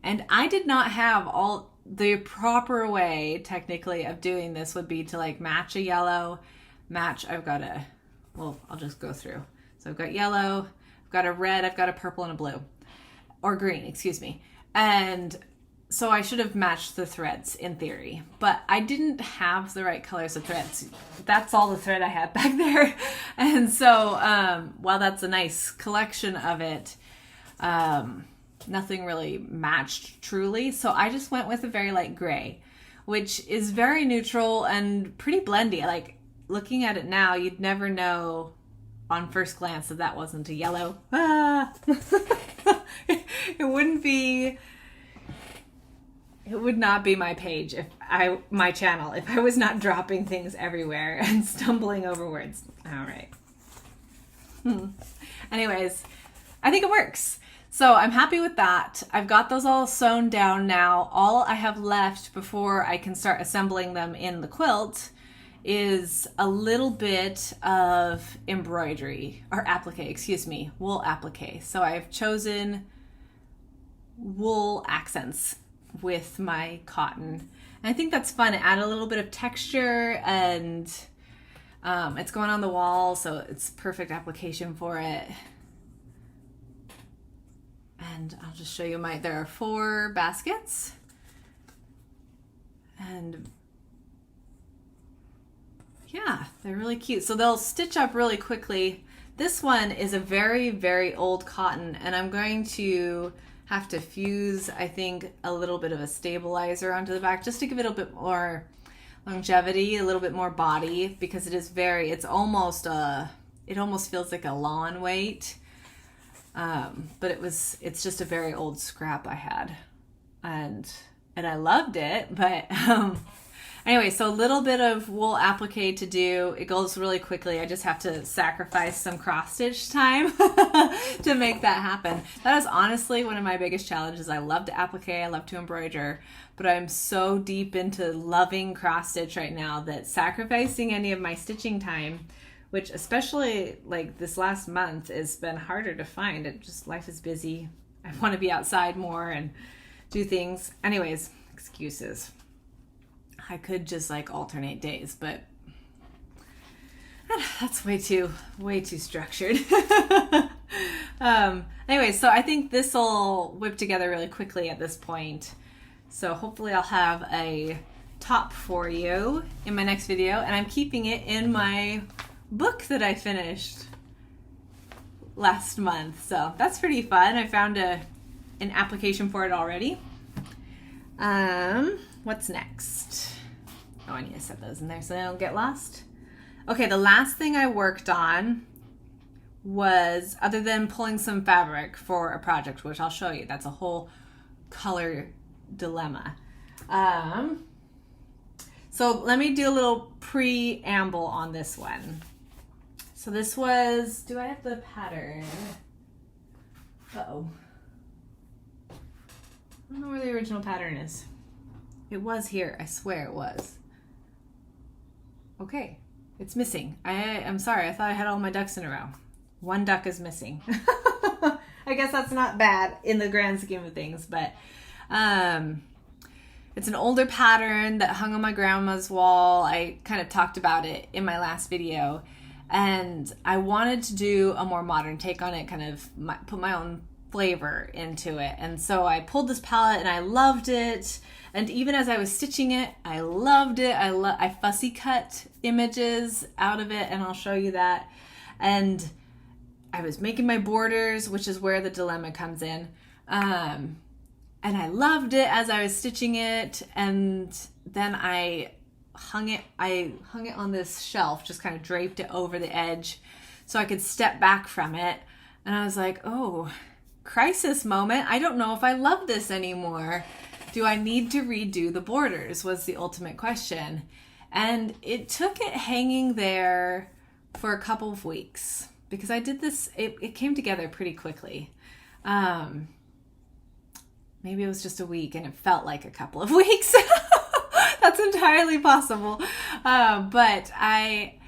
And I did not have all the proper way technically of doing this would be to like match a yellow, I've got a, well, I'll just go through. So I've got yellow, I've got a red, I've got a purple and a blue, or green, excuse me. And so I should have matched the threads in theory, but I didn't have the right colors of threads. That's all the thread I had back there. And so while that's a nice collection of it, nothing really matched truly. So I just went with a very light gray, which is very neutral and pretty blendy. Like looking at it now, you'd never know on first glance that that wasn't a yellow. It would not be my page my channel if I was not dropping things everywhere and stumbling over words. All right. Anyways, I think it works. So I'm happy with that. I've got those all sewn down now. All I have left before I can start assembling them in the quilt is a little bit of embroidery, or applique, excuse me, wool applique. So I've chosen wool accents with my cotton. And I think that's fun. It add a little bit of texture, and it's going on the wall, so it's perfect application for it. And I'll just show you there are 4 baskets, and yeah, they're really cute. So they'll stitch up really quickly. This one is a very, very old cotton, and I'm going to have to fuse, I think, a little bit of a stabilizer onto the back just to give it a bit more longevity, a little bit more body, because it is it almost feels like a lawn weight. But it's just a very old scrap I had, and I loved it, but anyway, so a little bit of wool applique to do. It goes really quickly. I just have to sacrifice some cross stitch time to make that happen. That is honestly one of my biggest challenges. I love to applique, I love to embroider, but I'm so deep into loving cross stitch right now that sacrificing any of my stitching time, which especially like this last month has been harder to find. Life is busy. I want to be outside more and do things. Anyways, excuses. I could just like alternate days, but that's way too structured. Anyway, so I think this will whip together really quickly at this point. So hopefully I'll have a top for you in my next video, and I'm keeping it in my book that I finished last month. So that's pretty fun. I found an application for it already. What's next? Oh, I need to set those in there so they don't get lost. Okay, the last thing I worked on was, other than pulling some fabric for a project, which I'll show you, that's a whole color dilemma. So let me do a little preamble on this one. So this was, do I have the pattern? Uh-oh. I don't know where the original pattern is. It was here, I swear it was. Okay, it's missing. I'm sorry, I thought I had all my ducks in a row. One duck is missing. I guess that's not bad in the grand scheme of things, but it's an older pattern that hung on my grandma's wall. I kind of talked about it in my last video, and I wanted to do a more modern take on it, kind of put my own flavor into it. And so I pulled this palette and I loved it. And even as I was stitching it, I loved it. I fussy cut images out of it, and I'll show you that. And I was making my borders, which is where the dilemma comes in. And I loved it as I was stitching it. And then I hung it on this shelf, just kind of draped it over the edge so I could step back from it. And I was like, oh, crisis moment. I don't know if I love this anymore. Do I need to redo the borders, was the ultimate question. And it took it hanging there for a couple of weeks, because I did this, it came together pretty quickly. Maybe it was just a week and it felt like a couple of weeks. That's entirely possible. But I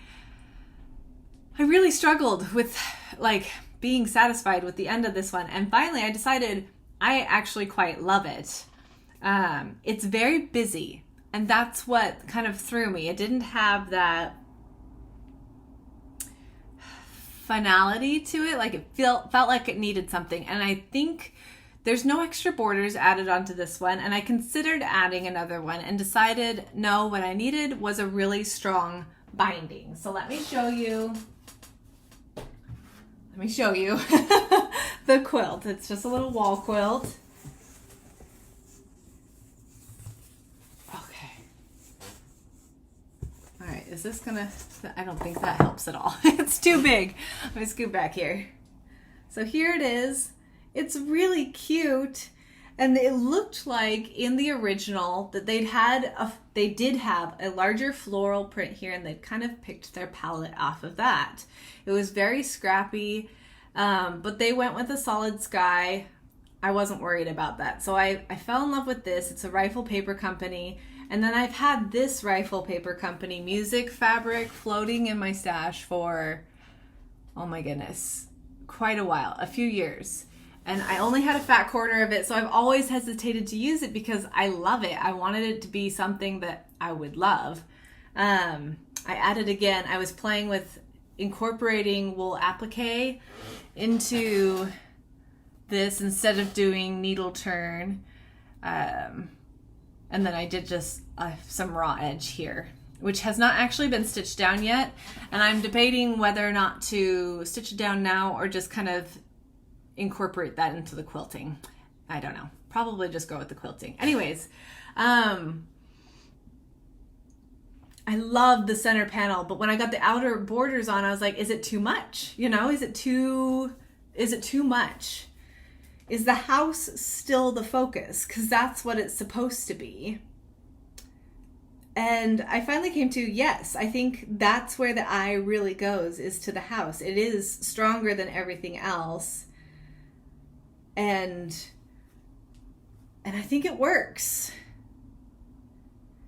really struggled with like being satisfied with the end of this one. And finally I decided I actually quite love it. It's very busy, and that's what kind of threw me. It didn't have that finality to it. Like it felt like it needed something. And I think there's no extra borders added onto this one. And I considered adding another one and decided, no, what I needed was a really strong binding. So let me show you the quilt. It's just a little wall quilt. All right, is this gonna, I don't think that helps at all. It's too big. Let me scoot back here. So here it is. It's really cute. And it looked like in the original that they did have a larger floral print here, and they'd kind of picked their palette off of that. It was very scrappy, but they went with a solid sky. I wasn't worried about that. So I fell in love with this. It's a Rifle Paper Company. And then I've had this Rifle Paper Company music fabric floating in my stash for, oh my goodness, quite a while, a few years. And I only had a fat quarter of it, so I've always hesitated to use it because I love it. I wanted it to be something that I would love. I added again, I was playing with incorporating wool applique into this instead of doing needle turn. And then I did just some raw edge here, which has not actually been stitched down yet. And I'm debating whether or not to stitch it down now or just kind of incorporate that into the quilting. I don't know. Probably just go with the quilting. Anyways, I love the center panel, but when I got the outer borders on, I was like, is it too much? You know, is it too much? Is the house still the focus? Because that's what it's supposed to be. And I finally came to, yes, I think that's where the eye really goes, is to the house. It is stronger than everything else. And I think it works.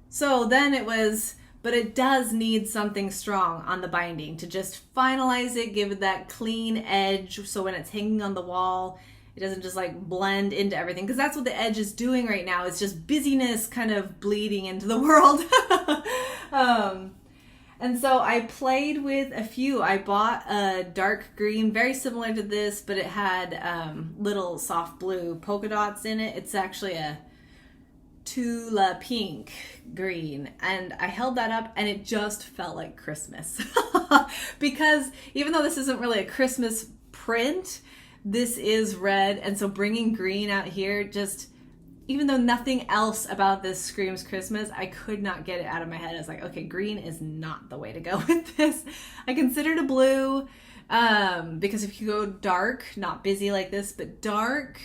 So then it was, but it does need something strong on the binding to just finalize it, give it that clean edge. So when it's hanging on the wall, it doesn't just like blend into everything, because that's what the edge is doing right now. It's just busyness kind of bleeding into the world. And so I played with a few. I bought a dark green, very similar to this, but it had little soft blue polka dots in it. It's actually a Tula pink green, and I held that up and it just felt like Christmas. Because even though this isn't really a Christmas print, this is red. And so bringing green out here, just, even though nothing else about this screams Christmas, I could not get it out of my head. I was like, okay, green is not the way to go with this. I considered a blue, because if you go dark, not busy like this, but dark,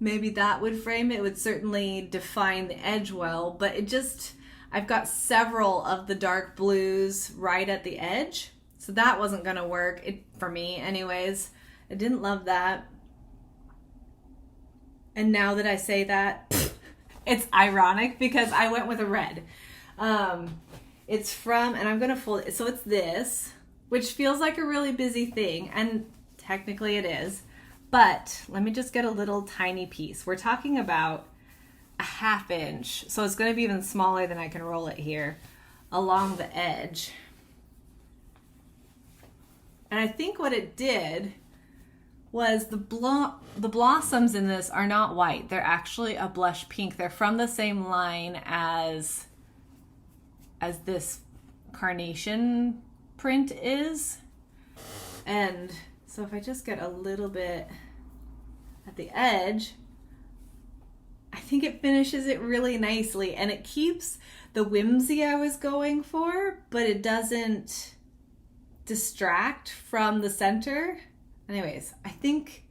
maybe that would frame it. It would certainly define the edge well, but it just, I've got several of the dark blues right at the edge, so that wasn't gonna work, for me anyways. I didn't love that. And now that I say that, it's ironic because I went with a red. It's from, and I'm gonna fold it, so it's this, which feels like a really busy thing, and technically it is, but let me just get a little tiny piece. We're talking about a 1/2 inch, so it's gonna be even smaller than I can roll it here, along the edge. And I think what it did was the blossoms in this are not white. They're actually a blush pink. They're from the same line as this carnation print is. And so if I just get a little bit at the edge, I think it finishes it really nicely, and it keeps the whimsy I was going for, but it doesn't distract from the center. Anyways, I think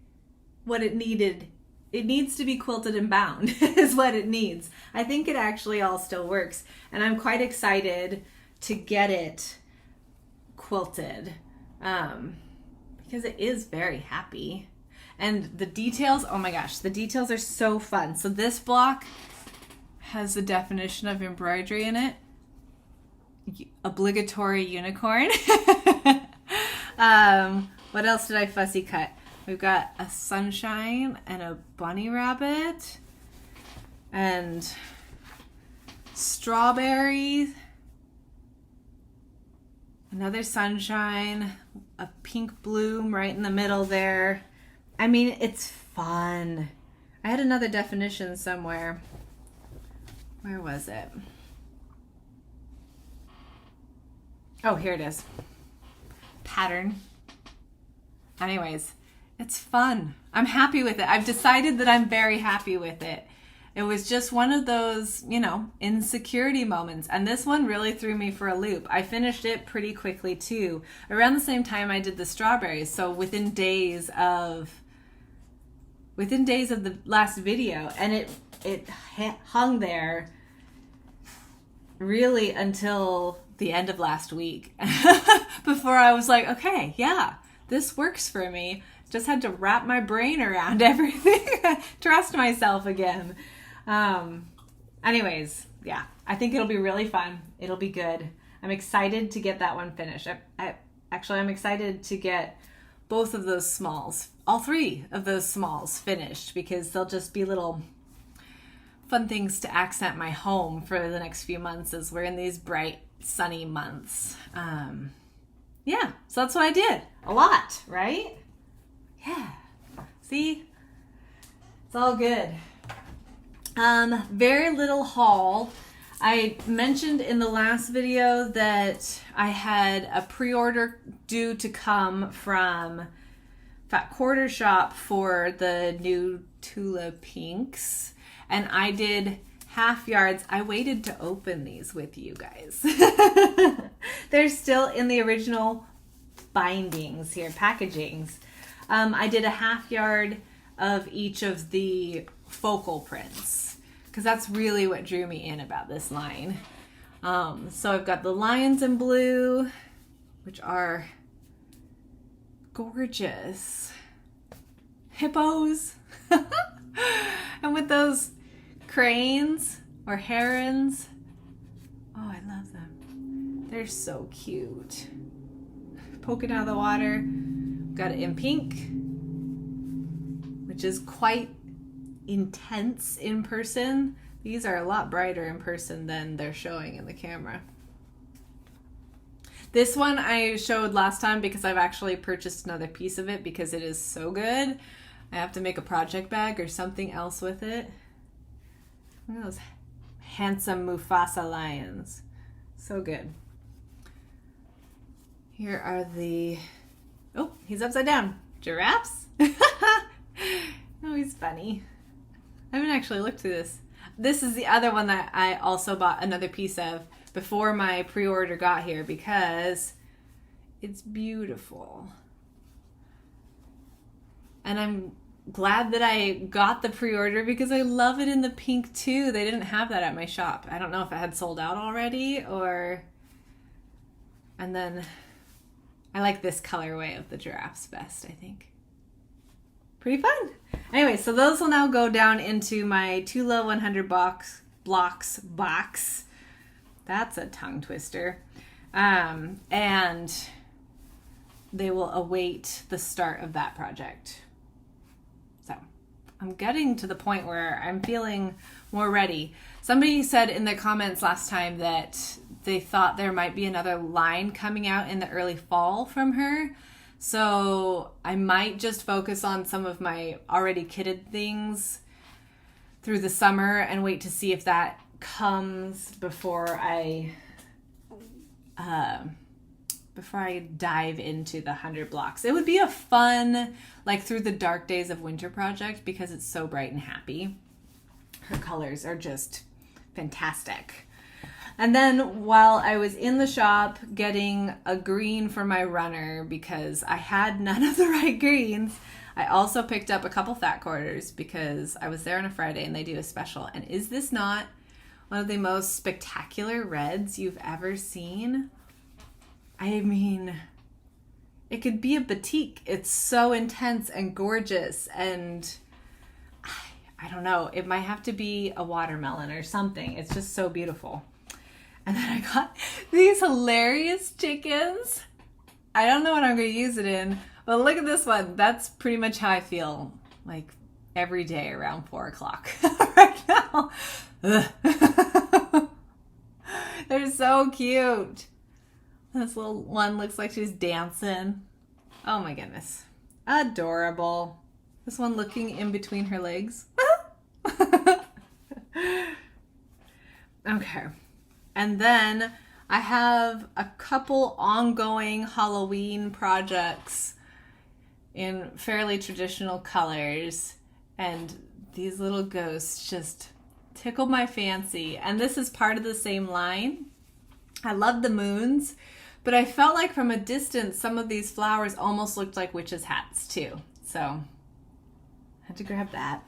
what it needs to be quilted and bound is what it needs. I think it actually all still works, and I'm quite excited to get it quilted, because it is very happy. And the details, oh my gosh, the details are so fun. So this block has the definition of embroidery in it. Obligatory unicorn. What else did I fussy cut? We've got a sunshine and a bunny rabbit and strawberries, another sunshine, a pink bloom right in the middle there. I mean, it's fun. I had another definition somewhere. Where was it? Oh, here it is. Pattern. Anyways, it's fun. I'm happy with it. I've decided that I'm very happy with it. It was just one of those, insecurity moments. And this one really threw me for a loop. I finished it pretty quickly too. Around the same time I did the strawberries. So within days of the last video. And it hung there really until the end of last week. Before I was like, okay, yeah, this works for me. Just had to wrap my brain around everything. Trust myself again. Anyways, yeah, I think it'll be really fun. It'll be good. I'm excited to get that one finished. I'm excited to get both of those smalls, all 3 of those smalls finished, because they'll just be little fun things to accent my home for the next few months as we're in these bright, sunny months. Yeah, so that's what I did. A lot, right? Yeah. See? It's all good. Very little haul. I mentioned in the last video that I had a pre-order due to come from Fat Quarter Shop for the new Tula Pinks, and I did half yards. I waited to open these with you guys. They're still in the original bindings here, packagings. I did a half yard of each of the focal prints, because that's really what drew me in about this line. So I've got the lions in blue, which are gorgeous. Hippos. And with those cranes or herons. Oh, I love them. They're so cute. Poking out of the water. Got it in pink, which is quite intense in person. These are a lot brighter in person than they're showing in the camera. This one I showed last time because I've actually purchased another piece of it because it is so good. I have to make a project bag or something else with it. Look at those handsome Mufasa lions. So good. Here are the... Oh, he's upside down. Giraffes? Oh, he's funny. I haven't actually looked through this. This is the other one that I also bought another piece of before my pre-order got here because it's beautiful. And I'm glad that I got the pre-order because I love it in the pink too. They didn't have that at my shop. I don't know if it had sold out already or... And then I like this colorway of the giraffes best, I think. Pretty fun. Anyway, so those will now go down into my 2 Low 100 blocks box. That's a tongue twister. And they will await the start of that project. So I'm getting to the point where I'm feeling more ready. Somebody said in the comments last time that they thought there might be another line coming out in the early fall from her. So I might just focus on some of my already kitted things through the summer and wait to see if that comes before I dive into the 100 blocks. It would be a fun, like through the dark days of winter project because it's so bright and happy. Her colors are just fantastic. And then while I was in the shop getting a green for my runner because I had none of the right greens, I also picked up a couple fat quarters because I was there on a Friday and they do a special. And is this not one of the most spectacular reds you've ever seen? I mean, it could be a batik. It's so intense and gorgeous and I don't know. It might have to be a watermelon or something. It's just so beautiful. And then I got these hilarious chickens. I don't know what I'm going to use it in, but look at this one. That's pretty much how I feel like every day around 4 o'clock right now. They're so cute. This little one looks like she's dancing. Oh my goodness. Adorable. This one looking in between her legs. Okay. And then I have a couple ongoing Halloween projects in fairly traditional colors. And these little ghosts just tickle my fancy. And this is part of the same line. I love the moons, but I felt like from a distance, some of these flowers almost looked like witches' hats too. So I had to grab that.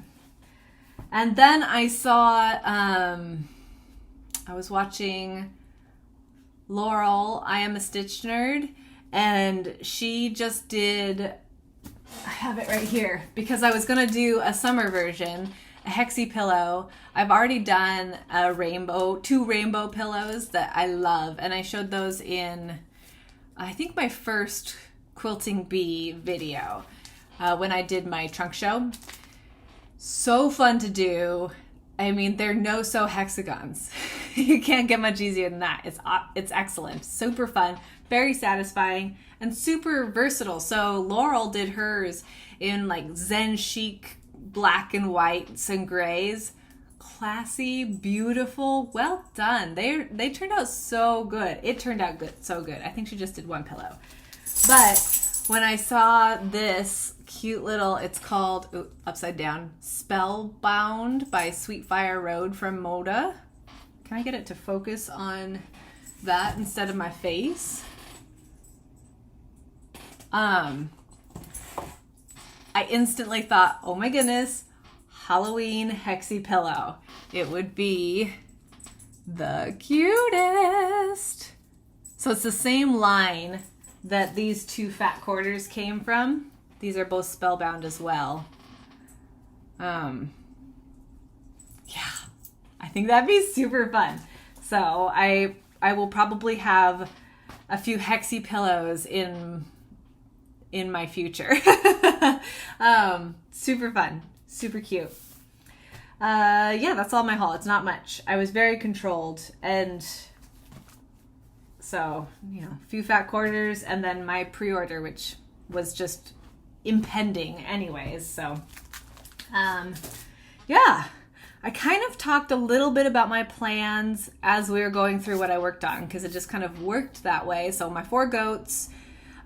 And then I saw, I was watching Laurel, I Am a Stitch Nerd, and she just did, I have it right here, because I was going to do a summer version, a hexie pillow. I've already done two rainbow pillows that I love, and I showed those in, I think, my first Quilting Bee video when I did my trunk show. So fun to do. I mean, they're no-sew hexagons. You can't get much easier than that. It's excellent. Super fun, very satisfying, and super versatile. So Laurel did hers in like Zen chic, black and whites and grays. Classy, beautiful, well done. They turned out so good. It turned out good, so good. I think she just did one pillow. But when I saw this cute little, it's called, upside down, Spellbound by Sweetfire Road from Moda. Can I get it to focus on that instead of my face? I instantly thought, oh my goodness, Halloween hexie pillow. It would be the cutest. So it's the same line that these two fat quarters came from. These are both spellbound as well. Yeah, I think that'd be super fun. So I will probably have a few hexie pillows in my future. Super fun, super cute. Yeah, that's all my haul. It's not much. I was very controlled, and so, you know, a few fat quarters and then my pre-order, which was just impending anyways. So yeah, I kind of talked a little bit about my plans as we were going through what I worked on, because it just kind of worked that way. So my 4 goats,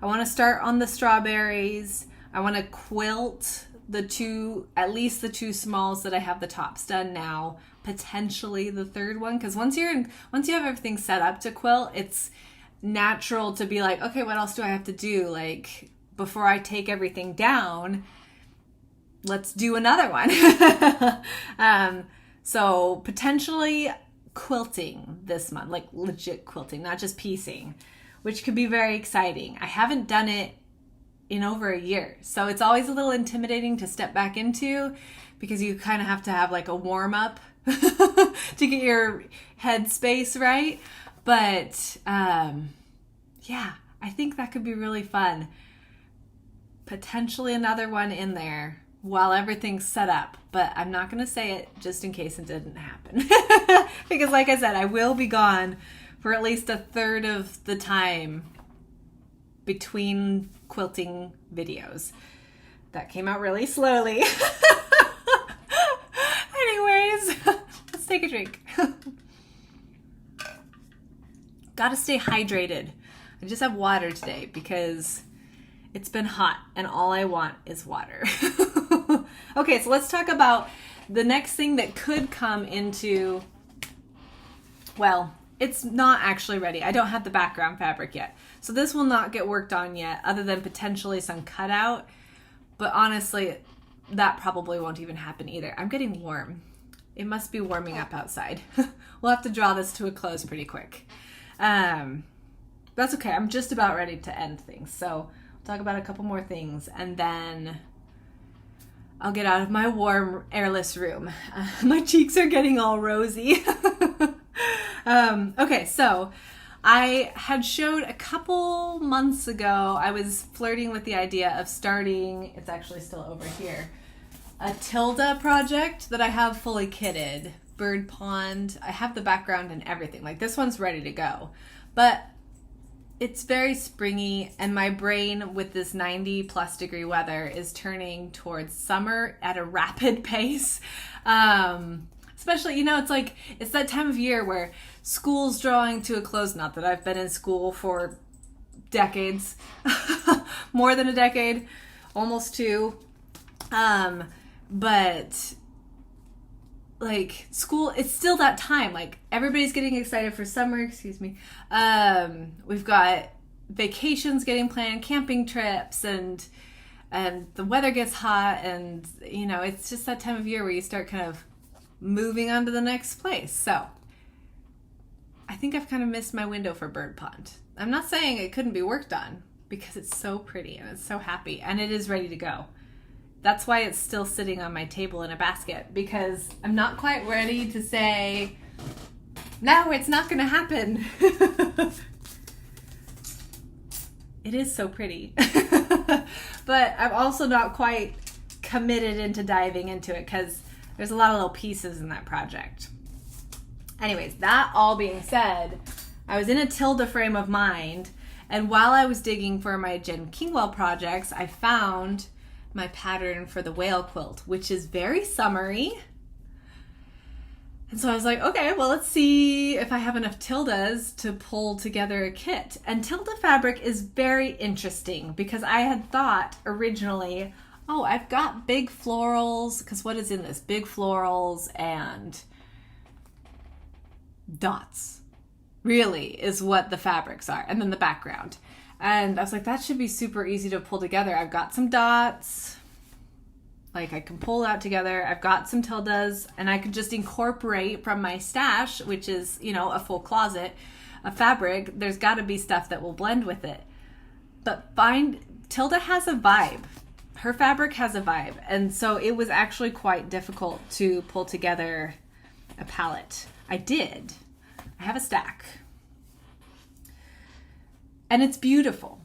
I want to start on the strawberries. I want to quilt at least the two smalls that I have the tops done now, potentially the third one. Because once you have everything set up to quilt, it's natural to be like, okay, what else do I have to do? Like, before I take everything down, let's do another one. So potentially quilting this month, like legit quilting, not just piecing, which could be very exciting. I haven't done it in over a year, so it's always a little intimidating to step back into, because you kind of have to have like a warm up to get your head space right. But yeah, I think that could be really fun. Potentially another one in there while everything's set up, but I'm not going to say it just in case it didn't happen. Because like I said, I will be gone for at least a third of the time between quilting videos. That came out really slowly. Anyways, let's take a drink. Gotta stay hydrated. I just have water today because it's been hot and all I want is water. Okay, so let's talk about the next thing that could come into, well, it's not actually ready. I don't have the background fabric yet. So this will not get worked on yet, other than potentially some cutout. But honestly, that probably won't even happen either. I'm getting warm. It must be warming up outside. We'll have to draw this to a close pretty quick. That's okay. I'm just about ready to end things. So we'll talk about a couple more things, and then I'll get out of my warm, airless room. My cheeks are getting all rosy. Okay, so I had showed a couple months ago, I was flirting with the idea of starting, it's actually still over here, a Tilda project that I have fully kitted. Bird pond. I have the background and everything. Like, this one's ready to go. But it's very springy, and my brain with this 90+ degree weather is turning towards summer at a rapid pace. Especially, it's that time of year where school's drawing to a close. Not that I've been in school for decades, more than a decade, almost two. But like, school, it's still that time. Like, everybody's getting excited for summer, we've got vacations getting planned, camping trips, and the weather gets hot, and it's just that time of year where you start kind of moving on to the next place. So I think I've kind of missed my window for bird pond. I'm not saying it couldn't be worked on, because it's so pretty and it's so happy, and it is ready to go. That's why it's still sitting on my table in a basket, because I'm not quite ready to say, no, it's not going to happen. It is so pretty. But I'm also not quite committed into diving into it, because there's a lot of little pieces in that project. Anyways, that all being said, I was in a Tilda frame of mind, and while I was digging for my Jen Kingwell projects, I found my pattern for the whale quilt, which is very summery. And so I was like, okay, well, let's see if I have enough Tildas to pull together a kit. And Tilda fabric is very interesting, because I had thought originally, oh, I've got big florals, because what is in this? Big florals and dots, really, is what the fabrics are. And then the background. And I was like, that should be super easy to pull together. I've got some dots, like I can pull out together. I've got some Tildas, and I could just incorporate from my stash, which is, a full closet of fabric. There's got to be stuff that will blend with it. But Tilda has a vibe. Her fabric has a vibe. And so it was actually quite difficult to pull together a palette. I did. I have a stack. And it's beautiful.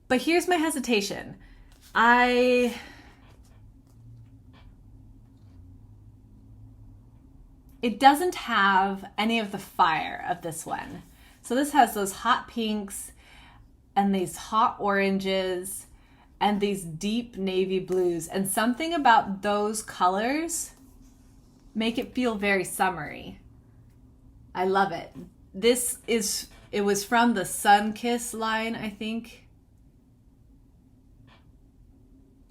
But here's my hesitation. It doesn't have any of the fire of this one. So this has those hot pinks and these hot oranges and these deep navy blues. And something about those colors make it feel very summery. I love it. It was from the Sun Kiss line, I think.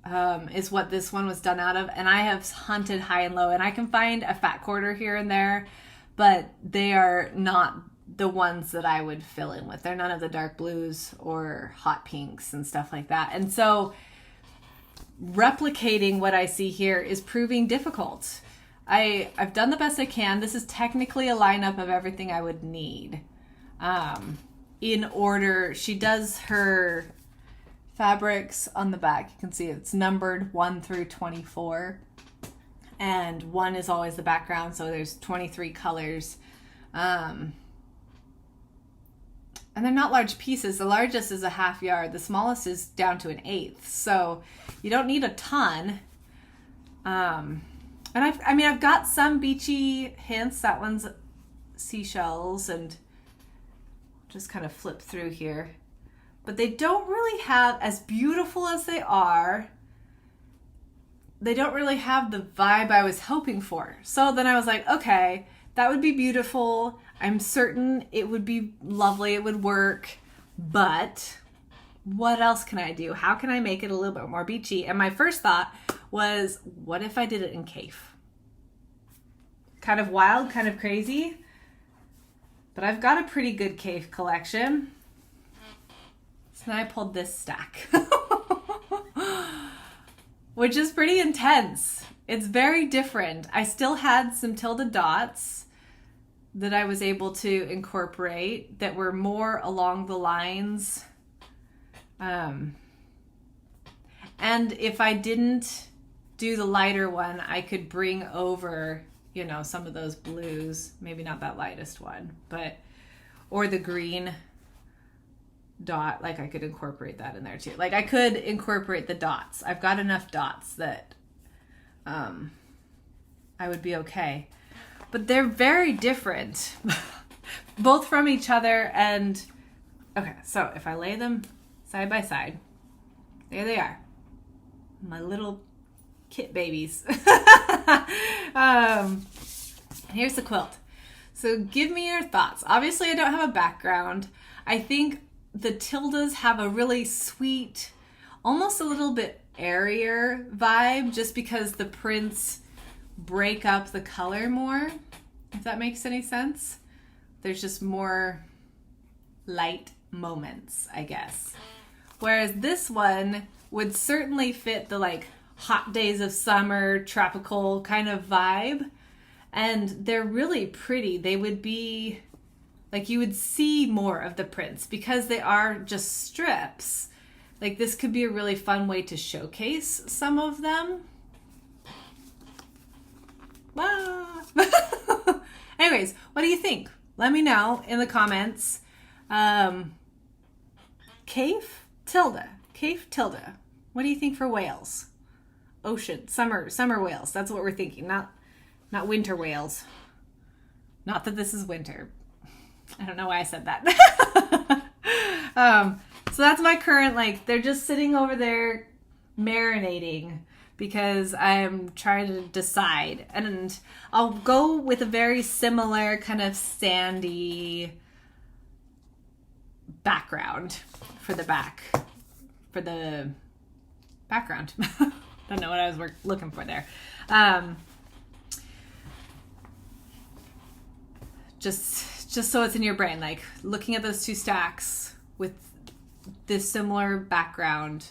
is what this one was done out of. And I have hunted high and low, and I can find a fat quarter here and there, but they are not the ones that I would fill in with. They're none of the dark blues or hot pinks and stuff like that. And so replicating what I see here is proving difficult. I've done the best I can. This is technically a lineup of everything I would need. In order, she does her fabrics on the back. You can see it's numbered 1 through 24. And 1 is always the background, so there's 23 colors. And they're not large pieces. The largest is a ½ yard. The smallest is down to an 1/8. So you don't need a ton. And I've got some beachy hints. That one's seashells, and just kind of flip through here. But they don't really have, as beautiful as they are, they don't really have the vibe I was hoping for. So then I was like, okay, that would be beautiful. I'm certain it would be lovely. It would work. But what else can I do? How can I make it a little bit more beachy? And my first thought was, what if I did it in Cafe? Kind of wild, kind of crazy. But I've got a pretty good Cafe collection. So then I pulled this stack. Which is pretty intense. It's very different. I still had some tilde dots that I was able to incorporate that were more along the lines. And if I didn't do the lighter one, I could bring over, you know, some of those blues, maybe not that lightest one, but, or the green dot, like I could incorporate that in there too. Like I could incorporate the dots. I've got enough dots that I would be okay. But they're very different, both from each other. And okay, so if I lay them side by side, there they are, my little kit babies. Here's the quilt. So give me your thoughts. Obviously I don't have a background. I think the tildes have a really sweet, almost a little bit airier vibe, just because the prints break up the color more, if that makes any sense. There's just more light moments, I guess. Whereas this one would certainly fit the like hot days of summer, tropical kind of vibe. And they're really pretty. They would be like, you would see more of the prints because they are just strips. Like this could be a really fun way to showcase some of them. Ah. Anyways, what do you think? Let me know in the comments. Cafe tilde. What do you think for whales? Ocean, summer whales. That's what we're thinking. Not winter whales. Not that this is winter. I don't know why I said that. So that's my current, like, they're just sitting over there marinating because I'm trying to decide. And I'll go with a very similar kind of sandy background for the background. Don't know what I was looking for there. Just so it's in your brain, like looking at those two stacks with this similar background,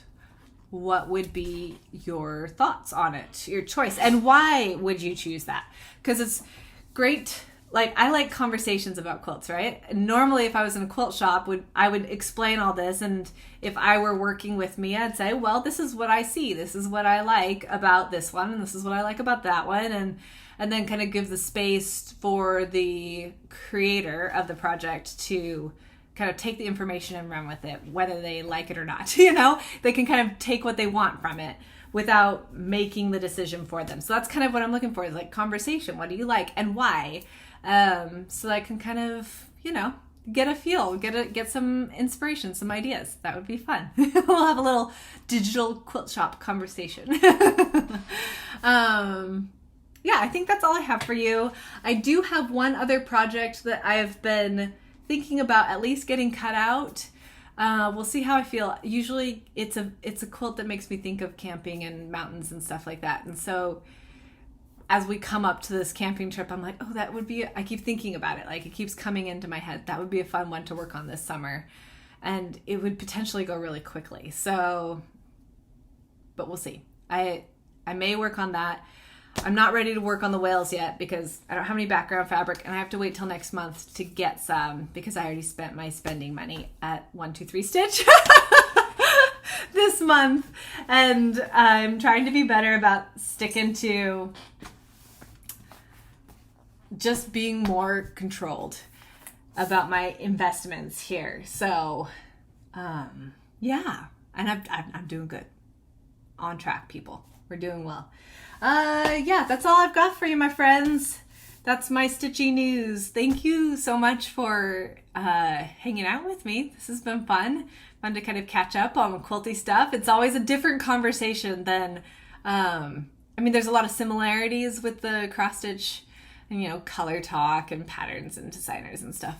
what would be your thoughts on it, your choice, and why would you choose that? Because it's great. Like, I like conversations about quilts, right? Normally, if I was in a quilt shop, I would explain all this, and if I were working with me, I'd say, well, this is what I see, this is what I like about this one, and this is what I like about that one, and then kind of give the space for the creator of the project to kind of take the information and run with it, whether they like it or not. You know, they can kind of take what they want from it without making the decision for them. So that's kind of what I'm looking for, is like conversation. What do you like and why? So I can kind of, you know, get a feel, get some inspiration, some ideas. That would be fun. We'll have a little digital quilt shop conversation. Yeah, I think that's all I have for you. I do have one other project that I've been thinking about at least getting cut out. We'll see how I feel. Usually it's a quilt that makes me think of camping and mountains and stuff like that. And so as we come up to this camping trip, I'm like, oh, that would be, I keep thinking about it. Like, it keeps coming into my head. That would be a fun one to work on this summer. And it would potentially go really quickly. So, but we'll see. I may work on that. I'm not ready to work on the whales yet because I don't have any background fabric, and I have to wait till next month to get some because I already spent my spending money at 1-2-3 Stitch this month. And I'm trying to be better about sticking to just being more controlled about my investments here. So, yeah, and I'm doing good. On track, people. We're doing well. Yeah, that's all I've got for you, my friends. That's my stitchy news. Thank you so much for hanging out with me. This has been fun. Fun to kind of catch up on quilty stuff. It's always a different conversation than, I mean, there's a lot of similarities with the cross stitch and, you know, color talk and patterns and designers and stuff.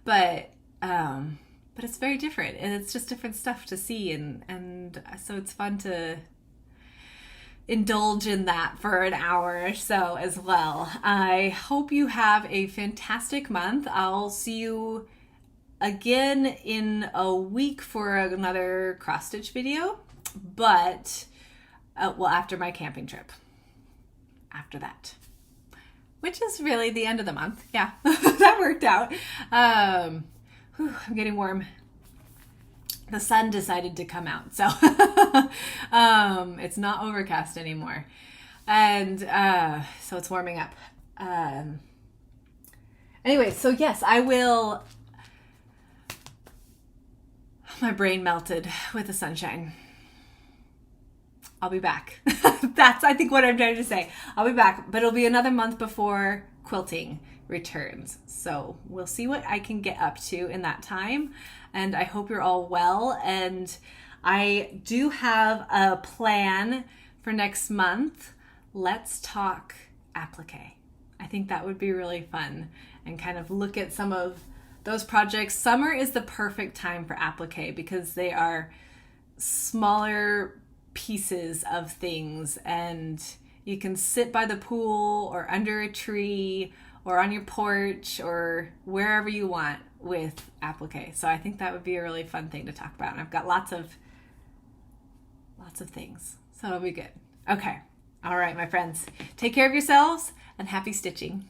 But it's very different, and it's just different stuff to see. And so it's fun to indulge in that for an hour or so as well. I hope you have a fantastic month. I'll see you again in a week for another cross stitch video, but well, after my camping trip, after that, which is really the end of the month. Yeah, that worked out. I'm getting warm. The sun decided to come out, so it's not overcast anymore, and so it's warming up. Anyway, so yes, I will. My brain melted with the sunshine. I'll be back. That's, I think, what I'm trying to say. I'll be back, but it'll be another month before quilting returns. So we'll see what I can get up to in that time. And I hope you're all well. And I do have a plan for next month. Let's talk applique. I think that would be really fun and kind of look at some of those projects. Summer is the perfect time for applique because they are smaller pieces of things, and you can sit by the pool or under a tree or on your porch or wherever you want with applique. So I think that would be a really fun thing to talk about. And I've got lots of things. So it'll be good. Okay. All right, my friends. Take care of yourselves and happy stitching.